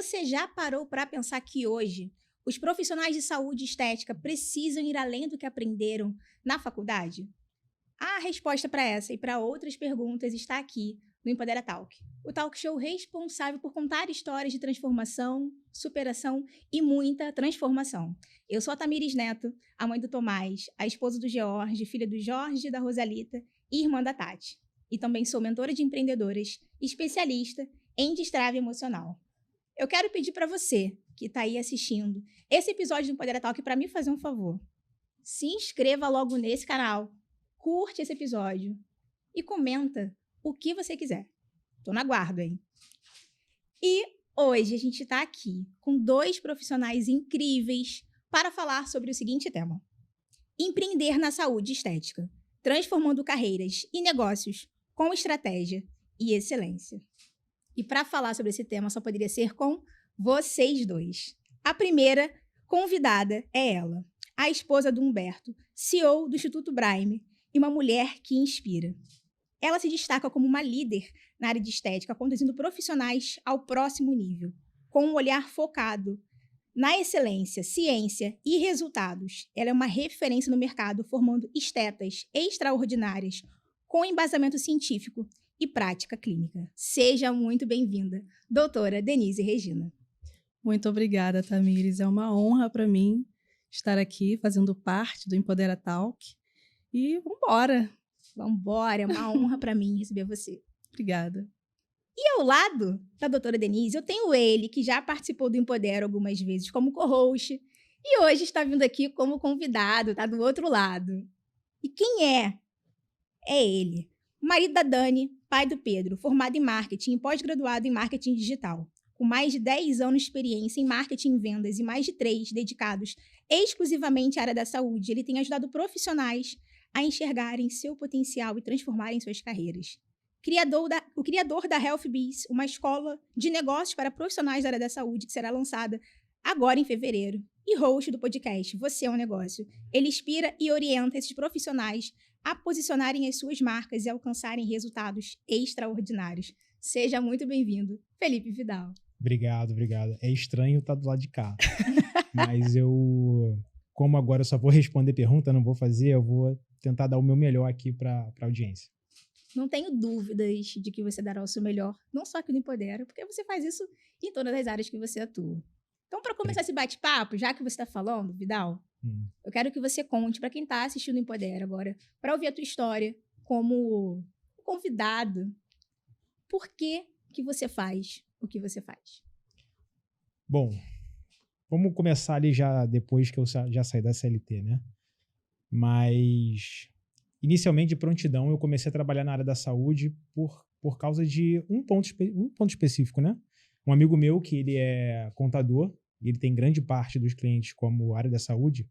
Você já parou para pensar que hoje os profissionais de saúde e estética precisam ir além do que aprenderam na faculdade? A resposta para essa e para outras perguntas está aqui no Empodera Talk, o talk show responsável por contar histórias de transformação, superação e muita transformação. Eu sou a Tamires Neto, a mãe do Tomás, a esposa do George, filha do Jorge e da Rosalita e irmã da Tati. E também sou mentora de empreendedoras, especialista em destrave emocional. Eu quero pedir para você, que está aí assistindo esse episódio do Empodera Talk, para me fazer um favor. Se inscreva logo nesse canal, curte esse episódio e comenta o que você quiser. Tô na guarda, hein? E hoje a gente está aqui com dois profissionais incríveis para falar sobre o seguinte tema: empreender na saúde estética, transformando carreiras e negócios com estratégia e excelência. E para falar sobre esse tema só poderia ser com vocês dois. A primeira convidada é ela, a esposa do Humberto, CEO do Instituto Braime, e uma mulher que inspira. Ela se destaca como uma líder na área de estética, conduzindo profissionais ao próximo nível, com um olhar focado na excelência, ciência e resultados. Ela é uma referência no mercado, formando estetas extraordinárias, com embasamento científico e prática clínica. Seja muito bem-vinda, doutora Denise Regina. Muito obrigada, Tamires. É uma honra para mim estar aqui fazendo parte do Empodera Talk. E vambora! Vambora, é uma honra para mim receber você. Obrigada. E ao lado da doutora Denise, eu tenho ele, que já participou do Empodera algumas vezes como co-host, e hoje está vindo aqui como convidado, tá do outro lado. E quem é? É ele, marido da Dani, pai do Pedro, formado em marketing e pós-graduado em marketing digital. Com mais de 10 anos de experiência em marketing e vendas e mais de 3 dedicados exclusivamente à área da saúde, ele tem ajudado profissionais a enxergarem seu potencial e transformarem suas carreiras. O criador da Health Biz, uma escola de negócios para profissionais da área da saúde que será lançada agora em fevereiro. E host do podcast Você é um Negócio. Ele inspira e orienta esses profissionais a posicionarem as suas marcas e alcançarem resultados extraordinários. Seja muito bem-vindo, Felipe Vidal. Obrigado. É estranho estar do lado de cá. Mas como agora eu só vou responder pergunta, não vou fazer, eu vou tentar dar o meu melhor aqui para a audiência. Não tenho dúvidas de que você dará o seu melhor, não só aqui no Empodera, porque você faz isso em todas as áreas que você atua. Então, para começar esse bate-papo, já que você está falando, Vidal, eu quero que você conte para quem está assistindo o Empodera agora, para ouvir a tua história como convidado, por que você faz o que você faz? Bom, vamos começar ali já depois que eu já saí da CLT, né? Mas, inicialmente, de prontidão, eu comecei a trabalhar na área da saúde por causa de um ponto específico, né? Um amigo meu, que ele é contador, e ele tem grande parte dos clientes como área da saúde,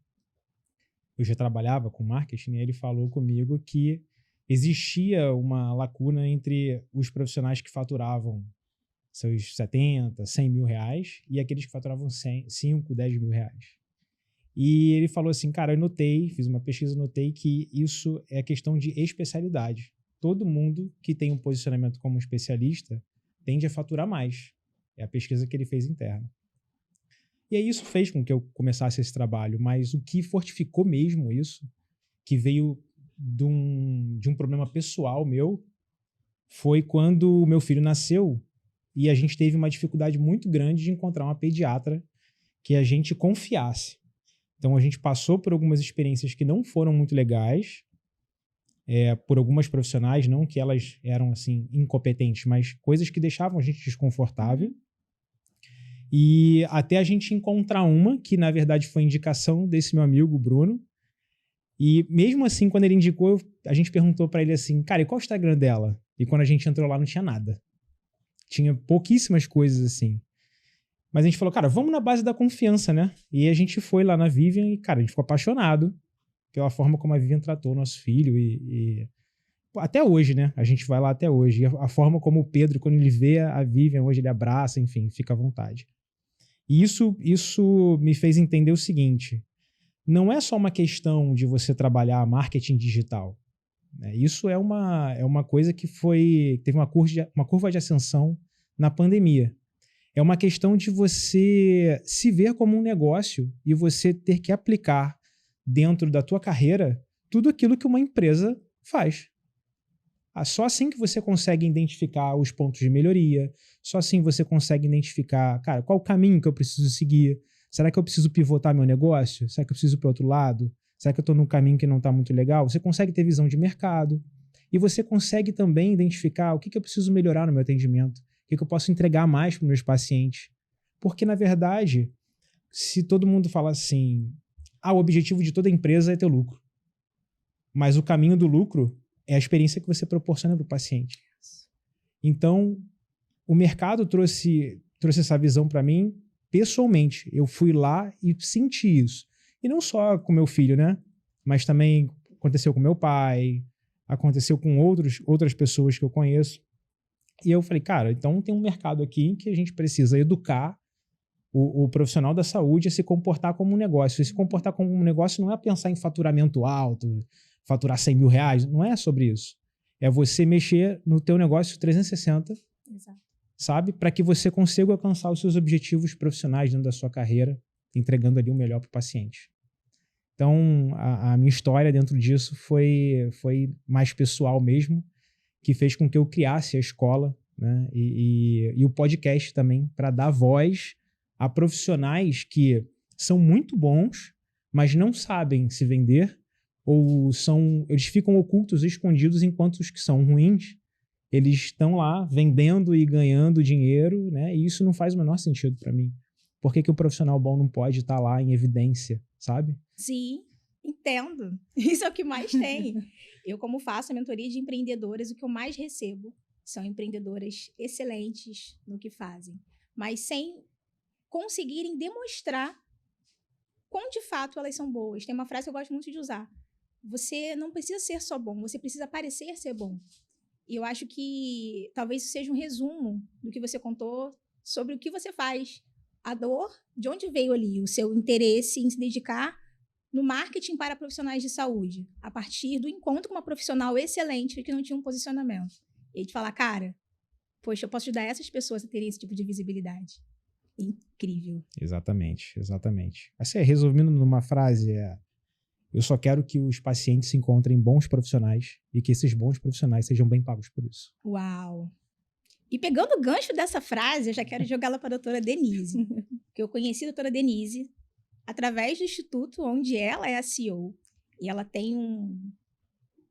eu já trabalhava com marketing, e ele falou comigo que existia uma lacuna entre os profissionais que faturavam seus 70, 100 mil reais e aqueles que faturavam 5, 10 mil reais. E ele falou assim, cara, fiz uma pesquisa, notei que isso é questão de especialidade. Todo mundo que tem um posicionamento como especialista tende a faturar mais. É a pesquisa que ele fez interna. E aí isso fez com que eu começasse esse trabalho, mas o que fortificou mesmo isso, que veio de um problema pessoal meu, foi quando o meu filho nasceu e a gente teve uma dificuldade muito grande de encontrar uma pediatra que a gente confiasse. Então, a gente passou por algumas experiências que não foram muito legais, por algumas profissionais, não que elas eram, assim, incompetentes, mas coisas que deixavam a gente desconfortável. E até a gente encontrar uma, que na verdade foi indicação desse meu amigo, Bruno. E mesmo assim, quando ele indicou, a gente perguntou para ele assim, cara, e qual é o Instagram dela? E quando a gente entrou lá, não tinha nada. Tinha pouquíssimas coisas assim. Mas a gente falou, cara, vamos na base da confiança, né? E a gente foi lá na Vivian e, cara, a gente ficou apaixonado pela forma como a Vivian tratou o nosso filho e até hoje, né? A gente vai lá até hoje. E a forma como o Pedro, quando ele vê a Vivian, hoje ele abraça, enfim, fica à vontade. E isso me fez entender o seguinte, não é só uma questão de você trabalhar marketing digital. Né? Isso é uma coisa que teve uma curva de ascensão na pandemia. É uma questão de você se ver como um negócio e você ter que aplicar dentro da tua carreira tudo aquilo que uma empresa faz. Só assim que você consegue identificar os pontos de melhoria, só assim você consegue identificar, cara, qual o caminho que eu preciso seguir? Será que eu preciso pivotar meu negócio? Será que eu preciso ir para o outro lado? Será que eu estou num caminho que não está muito legal? Você consegue ter visão de mercado e você consegue também identificar o que eu preciso melhorar no meu atendimento, o que eu posso entregar mais para os meus pacientes. Porque, na verdade, se todo mundo fala assim, o objetivo de toda empresa é ter lucro, mas o caminho do lucro é a experiência que você proporciona para o paciente. Então, o mercado trouxe essa visão para mim pessoalmente. Eu fui lá e senti isso. E não só com meu filho, né? Mas também aconteceu com meu pai, aconteceu com outras pessoas que eu conheço. E eu falei, cara, então tem um mercado aqui que a gente precisa educar o profissional da saúde a se comportar como um negócio. E se comportar como um negócio não é pensar em faturamento alto, faturar 100 mil reais, não é sobre isso. É você mexer no teu negócio 360, Exato. Sabe? Para que você consiga alcançar os seus objetivos profissionais dentro da sua carreira, entregando ali o melhor para o paciente. Então, a minha história dentro disso foi mais pessoal mesmo, que fez com que eu criasse a escola, né? E o podcast também, para dar voz a profissionais que são muito bons, mas não sabem se vender, ou eles ficam ocultos, escondidos, enquanto os que são ruins, eles estão lá vendendo e ganhando dinheiro, né? E isso não faz o menor sentido para mim. Por que o profissional bom não pode estar lá em evidência, sabe? Sim, entendo. Isso é o que mais tem. Eu, como faço a mentoria de empreendedoras, o que eu mais recebo são empreendedoras excelentes no que fazem, mas sem conseguirem demonstrar quão de fato elas são boas. Tem uma frase que eu gosto muito de usar. Você não precisa ser só bom, você precisa parecer ser bom. E eu acho que talvez isso seja um resumo do que você contou sobre o que você faz. A dor, de onde veio ali o seu interesse em se dedicar no marketing para profissionais de saúde, a partir do encontro com uma profissional excelente que não tinha um posicionamento. E de falar, cara, poxa, eu posso ajudar essas pessoas a terem esse tipo de visibilidade. Incrível. Exatamente. Assim, resumindo numa frase, eu só quero que os pacientes encontrem bons profissionais e que esses bons profissionais sejam bem pagos por isso. Uau! E pegando o gancho dessa frase, eu já quero jogá-la para a doutora Denise. Porque eu conheci a doutora Denise através do instituto onde ela é a CEO. E ela tem um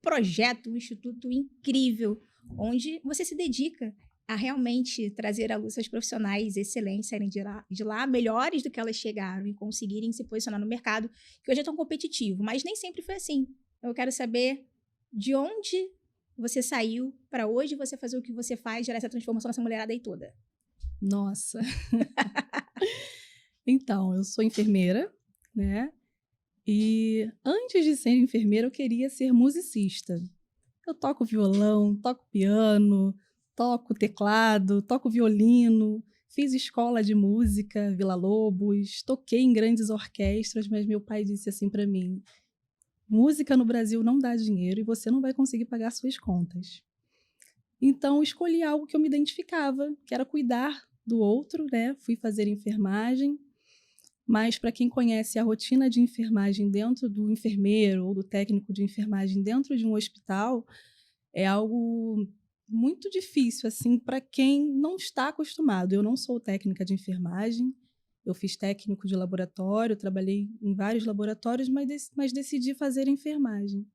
projeto, um instituto incrível, onde você se dedica a realmente trazer à luz seus profissionais excelentes, saírem de lá melhores do que elas chegaram e conseguirem se posicionar no mercado, que hoje é tão competitivo. Mas nem sempre foi assim. Eu quero saber de onde você saiu para hoje você fazer o que você faz, gerar essa transformação nessa mulherada aí toda. Nossa. Então, eu sou enfermeira, né? E antes de ser enfermeira, eu queria ser musicista. Eu toco violão, toco piano, toco teclado, toco violino, fiz escola de música, Vila Lobos, toquei em grandes orquestras, mas meu pai disse assim para mim: música no Brasil não dá dinheiro e você não vai conseguir pagar suas contas. Então, escolhi algo que eu me identificava, que era cuidar do outro, né? Fui fazer enfermagem, mas para quem conhece a rotina de enfermagem dentro do enfermeiro ou do técnico de enfermagem dentro de um hospital, é algo muito difícil, assim, para quem não está acostumado. Eu não sou técnica de enfermagem, eu fiz técnico de laboratório, trabalhei em vários laboratórios, mas decidi fazer enfermagem.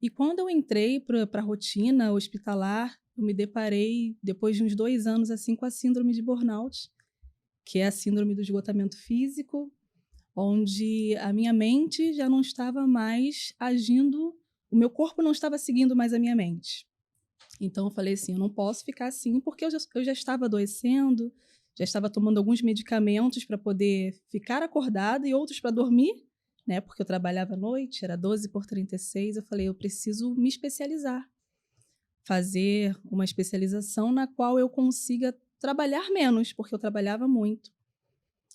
E quando eu entrei para a rotina hospitalar, eu me deparei, depois de uns 2 anos, assim, com a síndrome de burnout, que é a síndrome do esgotamento físico, onde a minha mente já não estava mais agindo, o meu corpo não estava seguindo mais a minha mente. Então eu falei assim, eu não posso ficar assim, porque eu já estava adoecendo, já estava tomando alguns medicamentos para poder ficar acordada e outros para dormir, né? Porque eu trabalhava à noite, era 12/36, eu falei, eu preciso me especializar, fazer uma especialização na qual eu consiga trabalhar menos, porque eu trabalhava muito.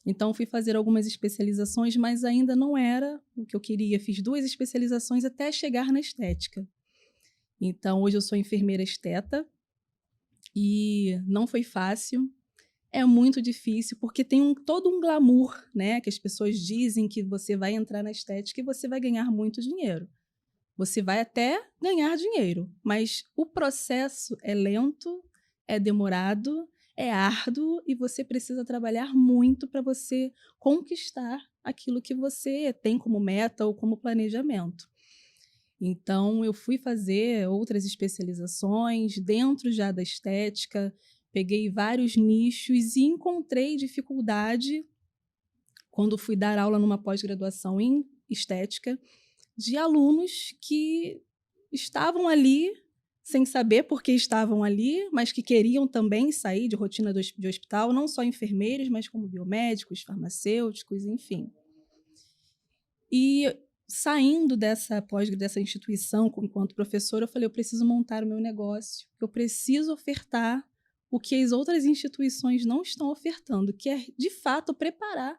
Então, fui fazer algumas especializações, mas ainda não era o que eu queria. Fiz 2 especializações até chegar na estética. Então, hoje eu sou enfermeira esteta e não foi fácil. é muito difícil, porque tem todo um glamour, né? Que as pessoas dizem que você vai entrar na estética e você vai ganhar muito dinheiro. Você vai até ganhar dinheiro, mas o processo é lento, é demorado, é árduo e você precisa trabalhar muito para você conquistar aquilo que você tem como meta ou como planejamento. Então, eu fui fazer outras especializações dentro já da estética, peguei vários nichos e encontrei dificuldade quando fui dar aula numa pós-graduação em estética de alunos que estavam ali sem saber por que estavam ali, mas que queriam também sair de rotina de hospital, não só enfermeiros, mas como biomédicos, farmacêuticos, enfim. E saindo dessa instituição enquanto professora, eu falei, eu preciso montar o meu negócio, eu preciso ofertar o que as outras instituições não estão ofertando, que é, de fato, preparar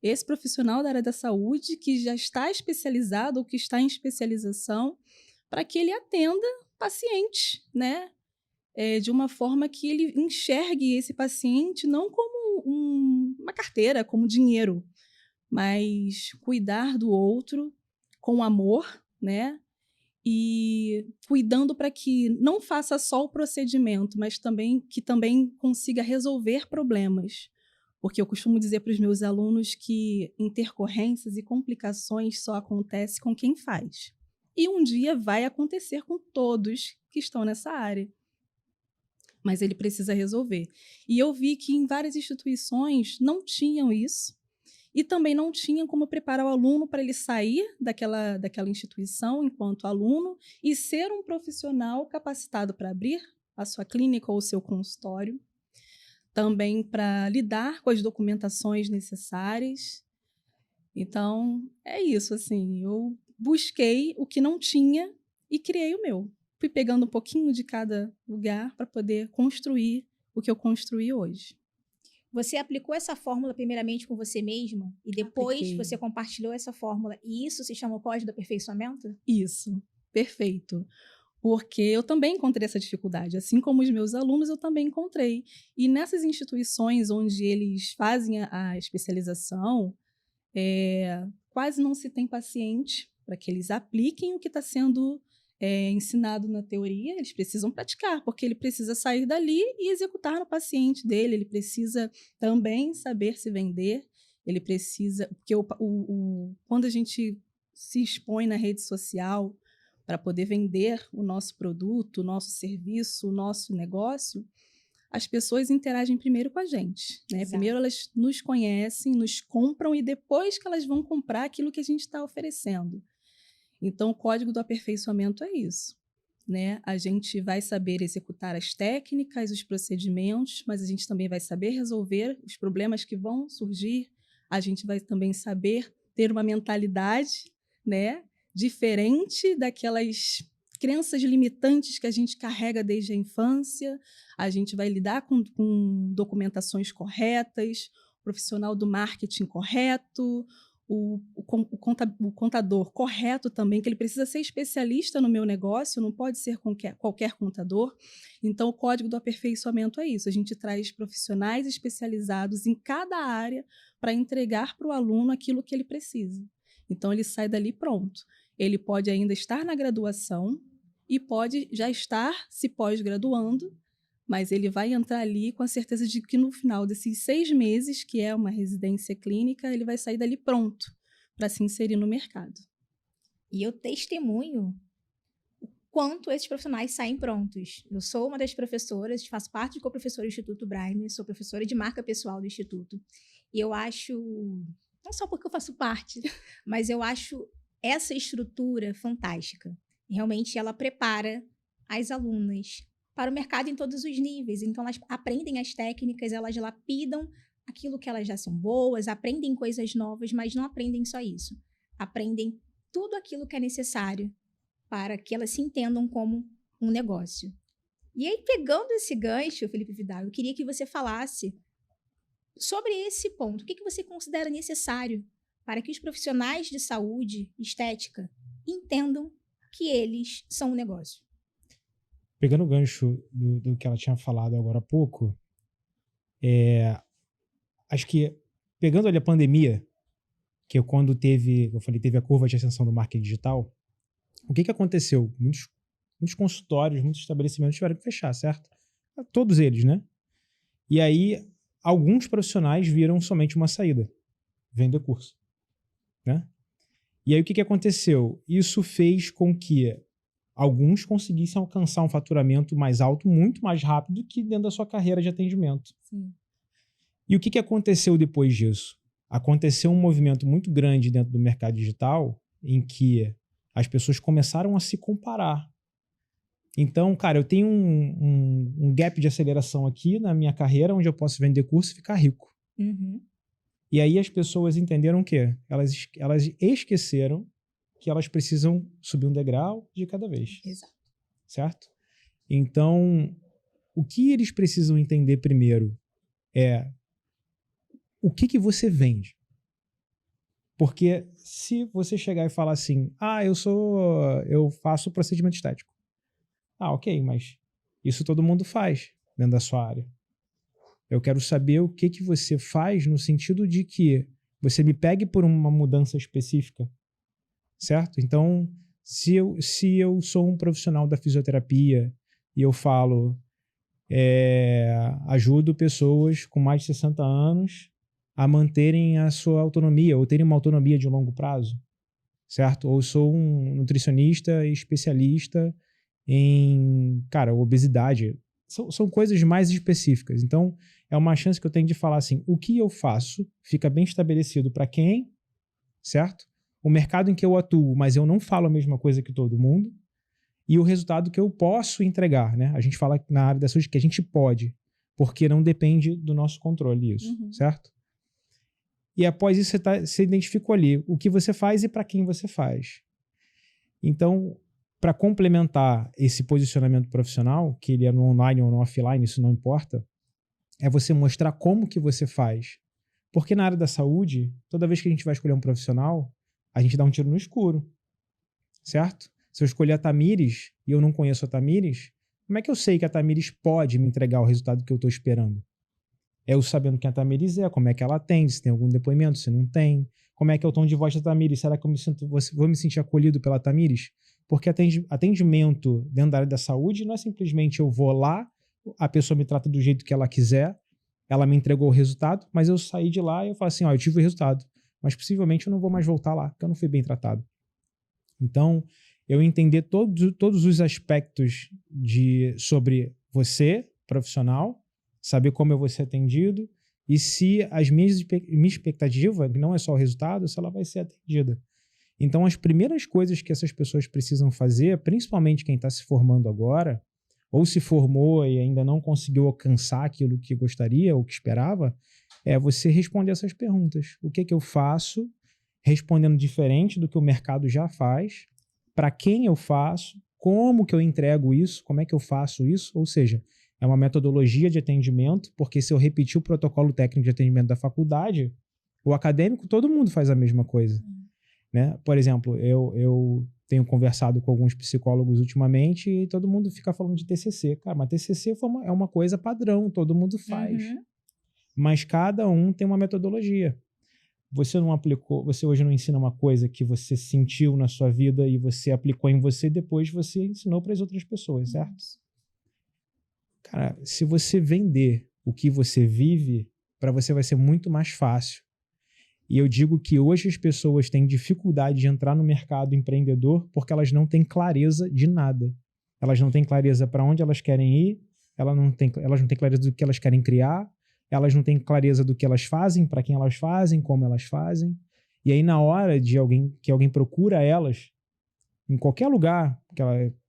esse profissional da área da saúde que já está especializado ou que está em especialização para que ele atenda pacientes, né? De uma forma que ele enxergue esse paciente não como uma carteira, como dinheiro, mas cuidar do outro com amor, né? E cuidando para que não faça só o procedimento, mas que também consiga resolver problemas. Porque eu costumo dizer para os meus alunos que intercorrências e complicações só acontecem com quem faz. E um dia vai acontecer com todos que estão nessa área. Mas ele precisa resolver. E eu vi que em várias instituições não tinham isso. E também não tinha como preparar o aluno para ele sair daquela instituição enquanto aluno e ser um profissional capacitado para abrir a sua clínica ou o seu consultório, também para lidar com as documentações necessárias. Então, é isso, assim, eu busquei o que não tinha e criei o meu. Fui pegando um pouquinho de cada lugar para poder construir o que eu construí hoje. Você aplicou essa fórmula primeiramente com você mesma e depois Apliquei. você compartilhou essa fórmula e isso se chama o código do aperfeiçoamento? Isso, perfeito. Porque eu também encontrei essa dificuldade, assim como os meus alunos, eu também encontrei. E nessas instituições onde eles fazem a especialização, quase não se tem paciente para que eles apliquem o que está sendo ensinado na teoria, eles precisam praticar, porque ele precisa sair dali e executar no paciente dele, ele precisa também saber se vender, ele precisa... Porque quando a gente se expõe na rede social para poder vender o nosso produto, o nosso serviço, o nosso negócio, as pessoas interagem primeiro com a gente, né? Primeiro elas nos conhecem, nos compram e depois que elas vão comprar aquilo que a gente está oferecendo. Então, o código do aperfeiçoamento é isso, né? A gente vai saber executar as técnicas, os procedimentos, mas a gente também vai saber resolver os problemas que vão surgir. A gente vai também saber ter uma mentalidade, né, diferente daquelas crenças limitantes que a gente carrega desde a infância. A gente vai lidar com documentações corretas, o profissional do marketing correto, o contador correto também, que ele precisa ser especialista no meu negócio, não pode ser qualquer contador. Então, o código do aperfeiçoamento é isso. A gente traz profissionais especializados em cada área para entregar para o aluno aquilo que ele precisa. Então, ele sai dali pronto. Ele pode ainda estar na graduação e pode já estar se pós-graduando, mas ele vai entrar ali com a certeza de que no final desses 6 meses, que é uma residência clínica, ele vai sair dali pronto para se inserir no mercado. E eu testemunho o quanto esses profissionais saem prontos. Eu sou uma das professoras, faço parte do co-professor do Instituto Braime, sou professora de marca pessoal do Instituto. E eu acho, não só porque eu faço parte, mas eu acho essa estrutura fantástica. Realmente ela prepara as alunas para o mercado em todos os níveis. Então, elas aprendem as técnicas, elas lapidam aquilo que elas já são boas, aprendem coisas novas, mas não aprendem só isso. Aprendem tudo aquilo que é necessário para que elas se entendam como um negócio. E aí, pegando esse gancho, Felipe Vidal, eu queria que você falasse sobre esse ponto. O que você considera necessário para que os profissionais de saúde estética entendam que eles são um negócio? Pegando o gancho do que ela tinha falado agora há pouco, Acho que, pegando ali a pandemia, que é quando teve a curva de ascensão do marketing digital, o que aconteceu? Muitos consultórios, muitos estabelecimentos tiveram que fechar, certo? Todos eles, né? E aí, alguns profissionais viram somente uma saída: vender curso, né? E aí, o que aconteceu? Isso fez com que alguns conseguissem alcançar um faturamento mais alto, muito mais rápido que dentro da sua carreira de atendimento. Sim. E o que aconteceu depois disso? Aconteceu um movimento muito grande dentro do mercado digital em que as pessoas começaram a se comparar. Então, cara, eu tenho um gap de aceleração aqui na minha carreira onde eu posso vender curso e ficar rico. Uhum. E aí as pessoas entenderam o quê? Elas esqueceram que elas precisam subir um degrau de cada vez. Exato. Certo? Então, o que eles precisam entender primeiro é o que você vende. Porque se você chegar e falar assim, eu faço procedimento estético. Ok, mas isso todo mundo faz dentro da sua área. Eu quero saber o que você faz no sentido de que você me pegue por uma mudança específica, certo? Então, se eu sou um profissional da fisioterapia e eu falo, ajudo pessoas com mais de 60 anos a manterem a sua autonomia ou terem uma autonomia de longo prazo, certo? Ou sou um nutricionista especialista em, obesidade. São coisas mais específicas. Então, é uma chance que eu tenho de falar assim, o que eu faço fica bem estabelecido para quem, certo? O mercado em que eu atuo, mas eu não falo a mesma coisa que todo mundo, e o resultado que eu posso entregar, né? A gente fala na área da saúde que a gente pode, porque não depende do nosso controle isso, certo? E após isso você identificou ali o que você faz e para quem você faz. Então, para complementar esse posicionamento profissional, que ele é no online ou no offline, isso não importa, é você mostrar como que você faz. Porque na área da saúde, toda vez que a gente vai escolher um profissional, a gente dá um tiro no escuro, certo? Se eu escolher a Tamires e eu não conheço a Tamires, como é que eu sei que a Tamires pode me entregar o resultado que eu estou esperando? É eu sabendo quem a Tamires é, como é que ela atende, se tem algum depoimento, se não tem, como é que é o tom de voz da Tamires, será que vou me sentir acolhido pela Tamires? Porque atendimento dentro da área da saúde não é simplesmente eu vou lá, a pessoa me trata do jeito que ela quiser, ela me entregou o resultado, mas eu saí de lá e eu falo assim, eu tive o resultado, mas possivelmente eu não vou mais voltar lá, porque eu não fui bem tratado. Então, eu entender todos os aspectos sobre você, profissional, saber como eu vou ser atendido e se minha expectativa, que não é só o resultado, se ela vai ser atendida. Então, as primeiras coisas que essas pessoas precisam fazer, principalmente quem está se formando agora, ou se formou e ainda não conseguiu alcançar aquilo que gostaria ou que esperava, é você responder essas perguntas. O que eu faço, respondendo diferente do que o mercado já faz, para quem eu faço, como que eu entrego isso, como é que eu faço isso, ou seja, é uma metodologia de atendimento, porque se eu repetir o protocolo técnico de atendimento da faculdade, o acadêmico, todo mundo faz a mesma coisa. Né? Por exemplo, eu tenho conversado com alguns psicólogos ultimamente e todo mundo fica falando de TCC. Cara, mas TCC é uma coisa padrão, todo mundo faz. Mas cada um tem uma metodologia. Você hoje não ensina uma coisa que você sentiu na sua vida e você aplicou em você e depois você ensinou para as outras pessoas, certo? Cara, se você vender o que você vive, para você vai ser muito mais fácil. E eu digo que hoje as pessoas têm dificuldade de entrar no mercado empreendedor porque elas não têm clareza de nada. Elas não têm clareza para onde elas querem ir, elas não têm clareza do que elas querem criar, elas não têm clareza do que elas fazem, para quem elas fazem, como elas fazem. E aí, na hora de que alguém procura elas, em qualquer lugar,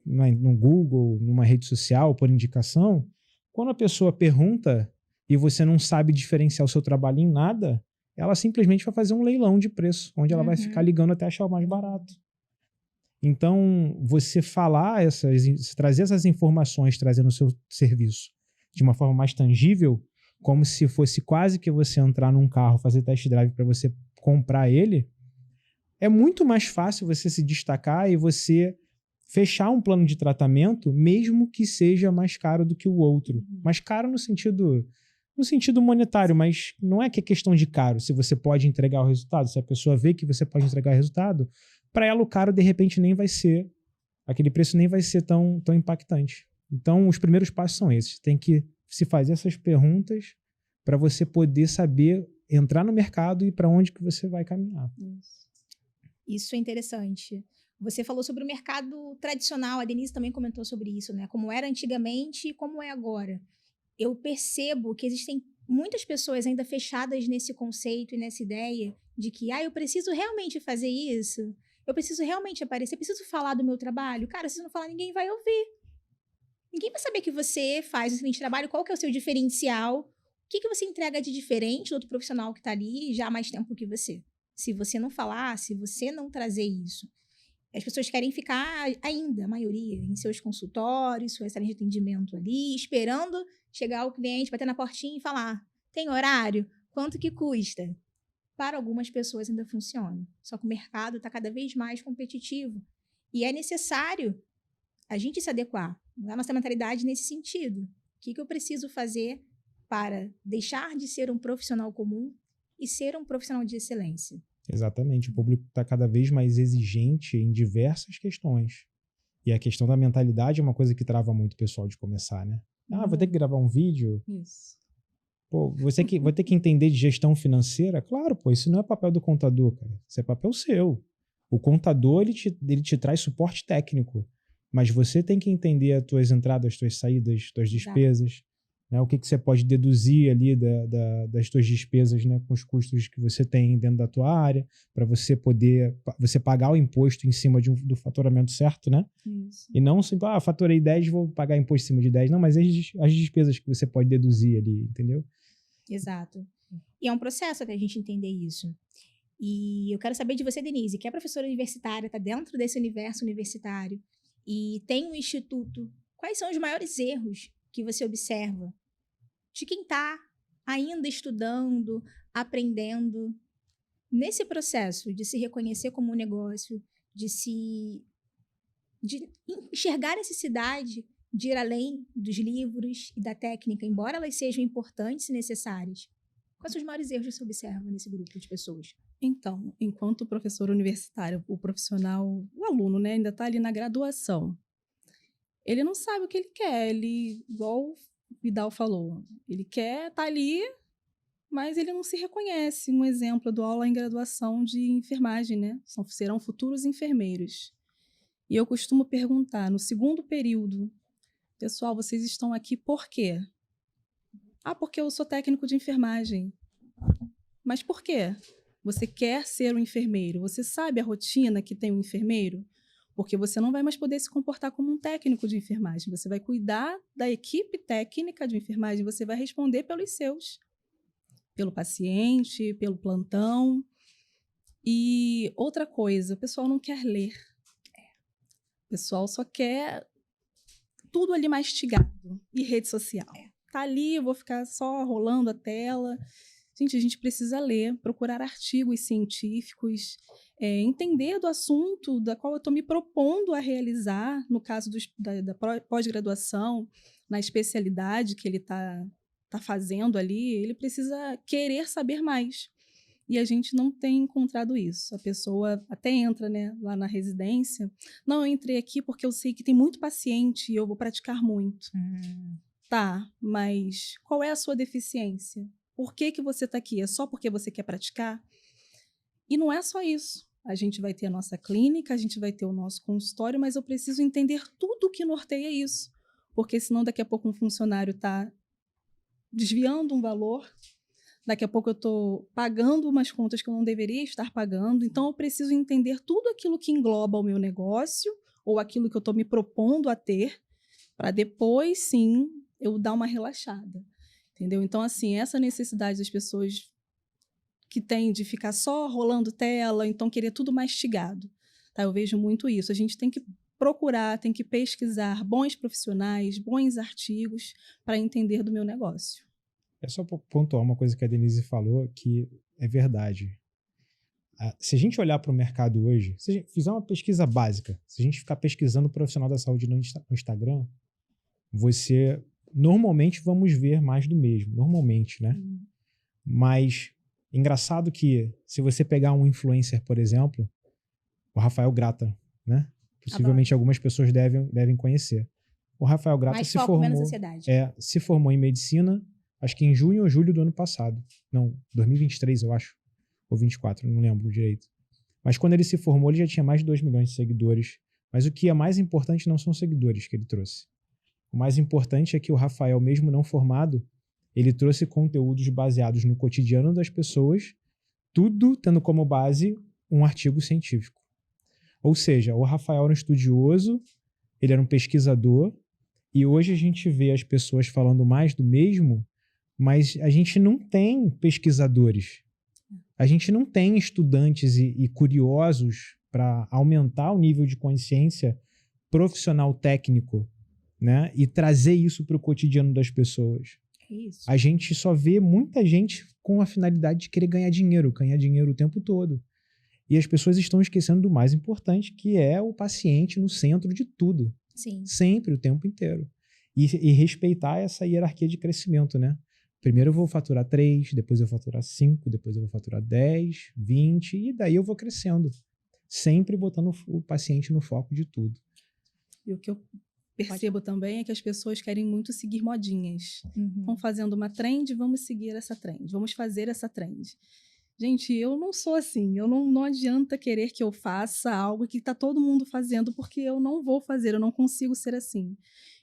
no Google, numa rede social, por indicação, quando a pessoa pergunta e você não sabe diferenciar o seu trabalho em nada, ela simplesmente vai fazer um leilão de preço, onde ela vai ficar ligando até achar o mais barato. Então, você trazer essas informações, trazendo o seu serviço de uma forma mais tangível, como se fosse quase que você entrar num carro, fazer test drive para você comprar ele, é muito mais fácil você se destacar e você fechar um plano de tratamento, mesmo que seja mais caro do que o outro. Mais caro no sentido no sentido monetário, mas não é que é questão de caro, se você pode entregar o resultado, se a pessoa vê que você pode entregar o resultado, para ela o caro de repente nem vai ser, aquele preço nem vai ser tão impactante. Então os primeiros passos são esses, tem que se fazer essas perguntas para você poder saber entrar no mercado e para onde que você vai caminhar. Isso é interessante. Você falou sobre o mercado tradicional, a Denise também comentou sobre isso, né? Como era antigamente e como é agora. Eu percebo que existem muitas pessoas ainda fechadas nesse conceito e nessa ideia de que, eu preciso realmente fazer isso, eu preciso realmente aparecer, eu preciso falar do meu trabalho. Cara, se você não falar, ninguém vai ouvir. Ninguém vai saber que você faz o seguinte trabalho, qual que é o seu diferencial, o que você entrega de diferente do outro profissional que está ali já há mais tempo que você. Se você não falar, se você não trazer isso. As pessoas querem ficar ainda, a maioria, em seus consultórios, suas salas de atendimento ali, esperando chegar o cliente, bater na portinha e falar, tem horário? Quanto que custa? Para algumas pessoas ainda funciona. Só que o mercado está cada vez mais competitivo. E é necessário a gente se adequar. A nossa mentalidade nesse sentido. O que eu preciso fazer para deixar de ser um profissional comum e ser um profissional de excelência? Exatamente. O público está cada vez mais exigente em diversas questões. E a questão da mentalidade é uma coisa que trava muito o pessoal de começar, né? Vou ter que gravar um vídeo? Isso. Pô, vou ter que entender de gestão financeira? Claro, pô, isso não é papel do contador, cara. Isso é papel seu. O contador, ele te traz suporte técnico. Mas você tem que entender as tuas entradas, as tuas saídas, as tuas despesas. Né? O que você pode deduzir ali das tuas despesas, né? Com os custos que você tem dentro da tua área, para você poder pagar o imposto em cima do faturamento certo, né? Isso. E não assim, faturei 10, vou pagar imposto em cima de 10. Não, mas as despesas que você pode deduzir ali, entendeu? Exato. E é um processo até a gente entender isso. E eu quero saber de você, Denise, que é professora universitária, está dentro desse universo universitário e tem um instituto. Quais são os maiores erros que você observa de quem está ainda estudando, aprendendo, nesse processo de se reconhecer como um negócio, de enxergar a necessidade de ir além dos livros e da técnica, embora elas sejam importantes e necessárias? Quais são os maiores erros que você observa nesse grupo de pessoas? Então, enquanto professor universitário, o profissional, o aluno, né, ainda está ali na graduação, ele não sabe o que ele quer, igual o Vidal falou, ele quer estar ali, mas ele não se reconhece. Um exemplo, eu dou aula em graduação de enfermagem, né? Serão futuros enfermeiros. E eu costumo perguntar, no segundo período, pessoal, vocês estão aqui por quê? Porque eu sou técnico de enfermagem. Mas por quê? Você quer ser um enfermeiro? Você sabe a rotina que tem um enfermeiro? Porque você não vai mais poder se comportar como um técnico de enfermagem. Você vai cuidar da equipe técnica de enfermagem, você vai responder pelos seus. Pelo paciente, pelo plantão. E outra coisa, o pessoal não quer ler. O pessoal só quer tudo ali mastigado. E rede social. Tá ali, eu vou ficar só rolando a tela. Gente, a gente precisa ler, procurar artigos científicos, entender do assunto da qual eu estou me propondo a realizar, no caso da pós-graduação, na especialidade que ele está fazendo ali, ele precisa querer saber mais. E a gente não tem encontrado isso. A pessoa até entra, né, lá na residência. Não, eu entrei aqui porque eu sei que tem muito paciente e eu vou praticar muito. Tá, mas qual é a sua deficiência? Por que você está aqui? É só porque você quer praticar? E não é só isso. A gente vai ter a nossa clínica, a gente vai ter o nosso consultório, mas eu preciso entender tudo que norteia isso. Porque senão daqui a pouco um funcionário está desviando um valor, daqui a pouco eu estou pagando umas contas que eu não deveria estar pagando. Então eu preciso entender tudo aquilo que engloba o meu negócio ou aquilo que eu estou me propondo a ter, para depois, sim, eu dar uma relaxada. Entendeu? Então, assim, essa necessidade das pessoas que têm de ficar só rolando tela, então querer tudo mastigado, tá? Eu vejo muito isso. A gente tem que procurar, tem que pesquisar bons profissionais, bons artigos para entender do meu negócio. É só pontuar uma coisa que a Denise falou que é verdade. Se a gente olhar para o mercado hoje, se a gente fizer uma pesquisa básica, se a gente ficar pesquisando o profissional da saúde no Instagram, normalmente vamos ver mais do mesmo. Normalmente, né? Mas, engraçado que se você pegar um influencer, por exemplo, o Rafael Grata, né? Possivelmente algumas pessoas devem conhecer. O Rafael Grata Mais foco, menos ansiedade. se formou em medicina, acho que em junho ou julho do ano passado. Não, 2023, eu acho. Ou 24, não lembro direito. Mas quando ele se formou, ele já tinha mais de 2 milhões de seguidores. Mas o que é mais importante não são os seguidores que ele trouxe. O mais importante é que o Rafael, mesmo não formado, ele trouxe conteúdos baseados no cotidiano das pessoas, tudo tendo como base um artigo científico. Ou seja, o Rafael era um estudioso, ele era um pesquisador, e hoje a gente vê as pessoas falando mais do mesmo, mas a gente não tem pesquisadores. A gente não tem estudantes e curiosos para aumentar o nível de consciência profissional técnico, né? E trazer isso para o cotidiano das pessoas. Isso. A gente só vê muita gente com a finalidade de querer ganhar dinheiro o tempo todo. E as pessoas estão esquecendo do mais importante, que é o paciente no centro de tudo. Sim. Sempre, o tempo inteiro. E respeitar essa hierarquia de crescimento, né? Primeiro eu vou faturar 3, depois eu vou faturar 5, depois eu vou faturar 10, 20, e daí eu vou crescendo. Sempre botando o paciente no foco de tudo. E o que eu percebo também é que as pessoas querem muito seguir modinhas. Estão fazendo uma trend, vamos seguir essa trend. Vamos fazer essa trend. Gente, eu não sou assim. Não adianta querer que eu faça algo que está todo mundo fazendo, porque eu não vou fazer, eu não consigo ser assim.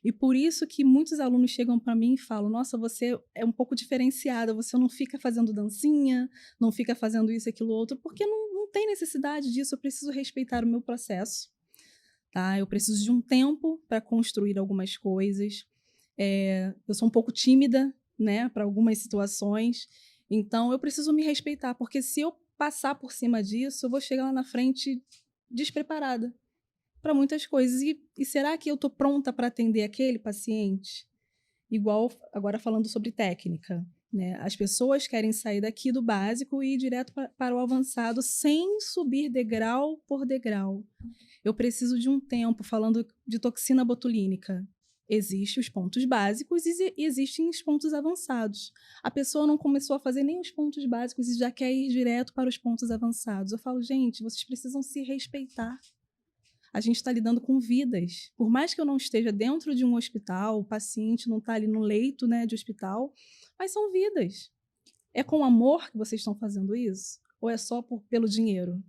E por isso que muitos alunos chegam para mim e falam, nossa, você é um pouco diferenciada, você não fica fazendo dancinha, não fica fazendo isso, aquilo, outro, porque não tem necessidade disso, eu preciso respeitar o meu processo. Tá? Eu preciso de um tempo para construir algumas coisas. Eu sou um pouco tímida, né, para algumas situações. Então, eu preciso me respeitar, porque se eu passar por cima disso, eu vou chegar lá na frente despreparada para muitas coisas. E será que eu estou pronta para atender aquele paciente? Igual agora falando sobre técnica. Né? As pessoas querem sair daqui do básico e ir direto para o avançado sem subir degrau por degrau. Eu preciso de um tempo, falando de toxina botulínica. Existem os pontos básicos e existem os pontos avançados. A pessoa não começou a fazer nem os pontos básicos e já quer ir direto para os pontos avançados. Eu falo, gente, vocês precisam se respeitar. A gente está lidando com vidas. Por mais que eu não esteja dentro de um hospital, o paciente não está ali no leito, né, de hospital, mas são vidas. É com amor que vocês estão fazendo isso? Ou é só pelo dinheiro?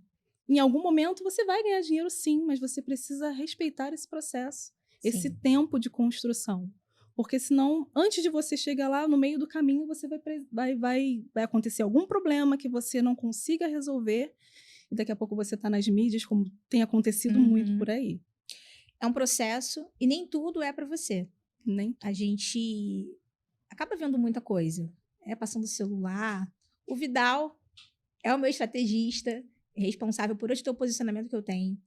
Em algum momento você vai ganhar dinheiro, sim, mas você precisa respeitar esse processo, esse tempo de construção. Porque senão, antes de você chegar lá, no meio do caminho, você vai acontecer algum problema que você não consiga resolver e daqui a pouco você está nas mídias, como tem acontecido muito por aí. É um processo e nem tudo é para você. Nem. A gente acaba vendo muita coisa. Passando o celular. O Vidal é o meu estrategista, responsável por hoje ter o posicionamento que eu tenho.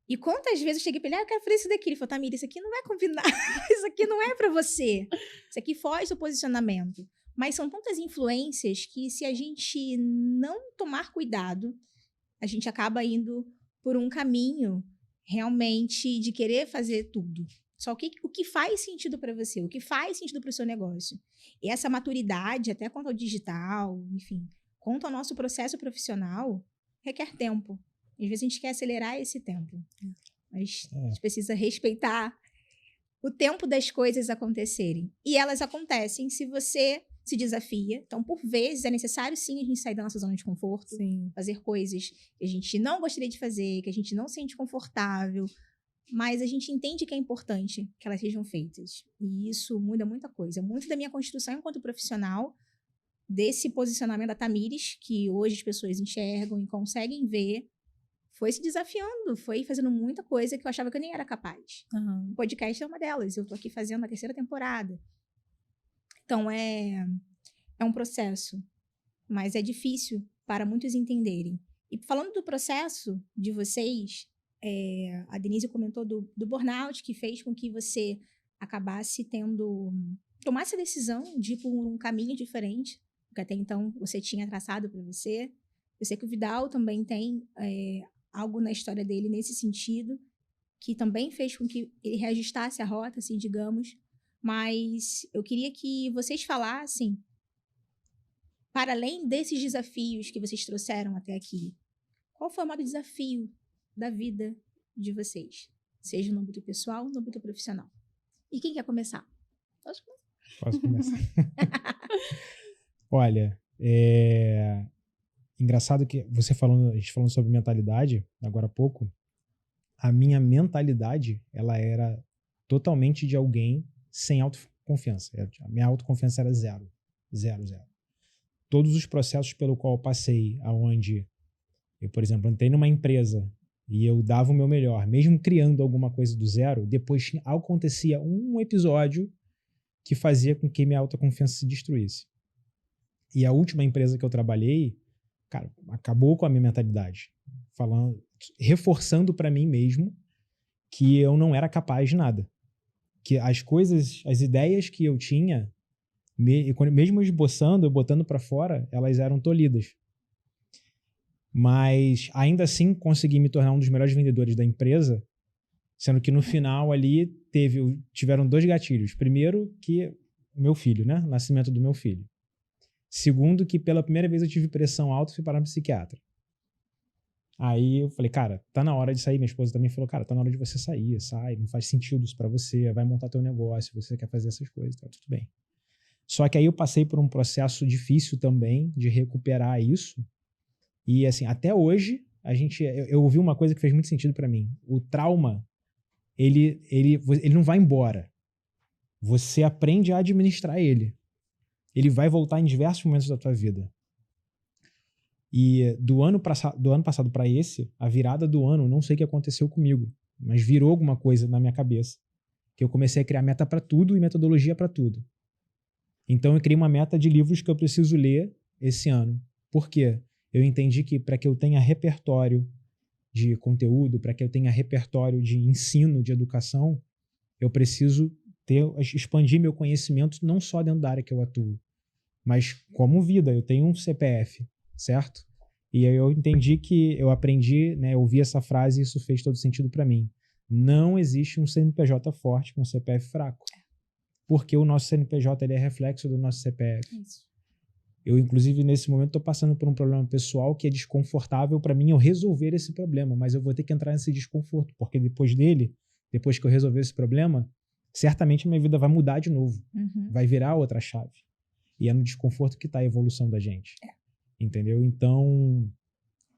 E quantas vezes eu cheguei pra ele, eu quero fazer isso daqui. Ele falou, Tamira, isso aqui não vai combinar. Isso aqui não é pra você. Isso aqui foge do posicionamento. Mas são tantas influências que se a gente não tomar cuidado, a gente acaba indo por um caminho realmente de querer fazer tudo. Só o que faz sentido para você, o que faz sentido para o seu negócio. E essa maturidade, até quanto ao digital, enfim, quanto ao nosso processo profissional, requer tempo. Às vezes a gente quer acelerar esse tempo. Mas a gente precisa respeitar o tempo das coisas acontecerem. E elas acontecem se você se desafia. Então, por vezes, é necessário, sim, a gente sair da nossa zona de conforto. Sim. Fazer coisas que a gente não gostaria de fazer, que a gente não se sente confortável. Mas a gente entende que é importante que elas sejam feitas. E isso muda muita coisa. Muito da minha construção enquanto profissional, desse posicionamento da Tamires, que hoje as pessoas enxergam e conseguem ver, foi se desafiando, foi fazendo muita coisa que eu achava que eu nem era capaz. O podcast é uma delas, eu tô aqui fazendo a 3ª temporada. Então, é um processo, mas é difícil para muitos entenderem. E falando do processo de vocês, a Denise comentou do burnout, que fez com que você acabasse tomasse a decisão de ir por um caminho diferente, que até então você tinha traçado para você. Eu sei que o Vidal também tem algo na história dele nesse sentido, que também fez com que ele reajustasse a rota, assim, digamos. mas eu queria que vocês falassem, para além desses desafios que vocês trouxeram até aqui, qual foi o maior desafio da vida de vocês? Seja no âmbito pessoal ou no âmbito profissional. E quem quer começar? Acho que Posso começar? Olha, engraçado que a gente falando sobre mentalidade, agora há pouco, a minha mentalidade, ela era totalmente de alguém sem autoconfiança. A minha autoconfiança era zero. Zero, zero. Todos os processos pelo qual eu passei, aonde eu, por exemplo, entrei numa empresa e eu dava o meu melhor, mesmo criando alguma coisa do zero, depois acontecia um episódio que fazia com que minha autoconfiança se destruísse. E a última empresa que eu trabalhei, cara, acabou com a minha mentalidade, reforçando para mim mesmo que eu não era capaz de nada, que as coisas, as ideias que eu tinha, mesmo esboçando, eu botando para fora, elas eram tolhidas. Mas ainda assim consegui me tornar um dos melhores vendedores da empresa, sendo que no final ali tiveram 2 gatilhos. Primeiro, que meu filho, né? O nascimento do meu filho. Segundo, que pela primeira vez eu tive pressão alta e fui parar no psiquiatra. Aí eu falei, cara, tá na hora de sair. Minha esposa também falou, cara, tá na hora de você sair, sai, não faz sentido isso pra você, vai montar teu negócio, você quer fazer essas coisas, tá tudo bem. Só que aí eu passei por um processo difícil também de recuperar isso. E assim, até hoje, eu ouvi uma coisa que fez muito sentido pra mim. O trauma, ele não vai embora. Você aprende a administrar ele. Ele vai voltar em diversos momentos da tua vida. E do ano passado para esse, a virada do ano, não sei o que aconteceu comigo, mas virou alguma coisa na minha cabeça. Que eu comecei a criar meta para tudo e metodologia para tudo. Então eu criei uma meta de livros que eu preciso ler esse ano. Por quê? Eu entendi que para que eu tenha repertório de conteúdo, para que eu tenha repertório de ensino, de educação, eu preciso expandir meu conhecimento não só dentro da área que eu atuo, mas como vida. Eu tenho um CPF, certo? E aí eu entendi que eu aprendi, né, eu ouvi essa frase e isso fez todo sentido para mim. Não existe um CNPJ forte com um CPF fraco. Porque o nosso CNPJ ele é reflexo do nosso CPF. Isso. Eu, inclusive, nesse momento, estou passando por um problema pessoal que é desconfortável para mim eu resolver esse problema, mas eu vou ter que entrar nesse desconforto, porque depois que eu resolver esse problema, certamente a minha vida vai mudar de novo. Uhum. Vai virar outra chave. E é no desconforto que está a evolução da gente. Entendeu? Então,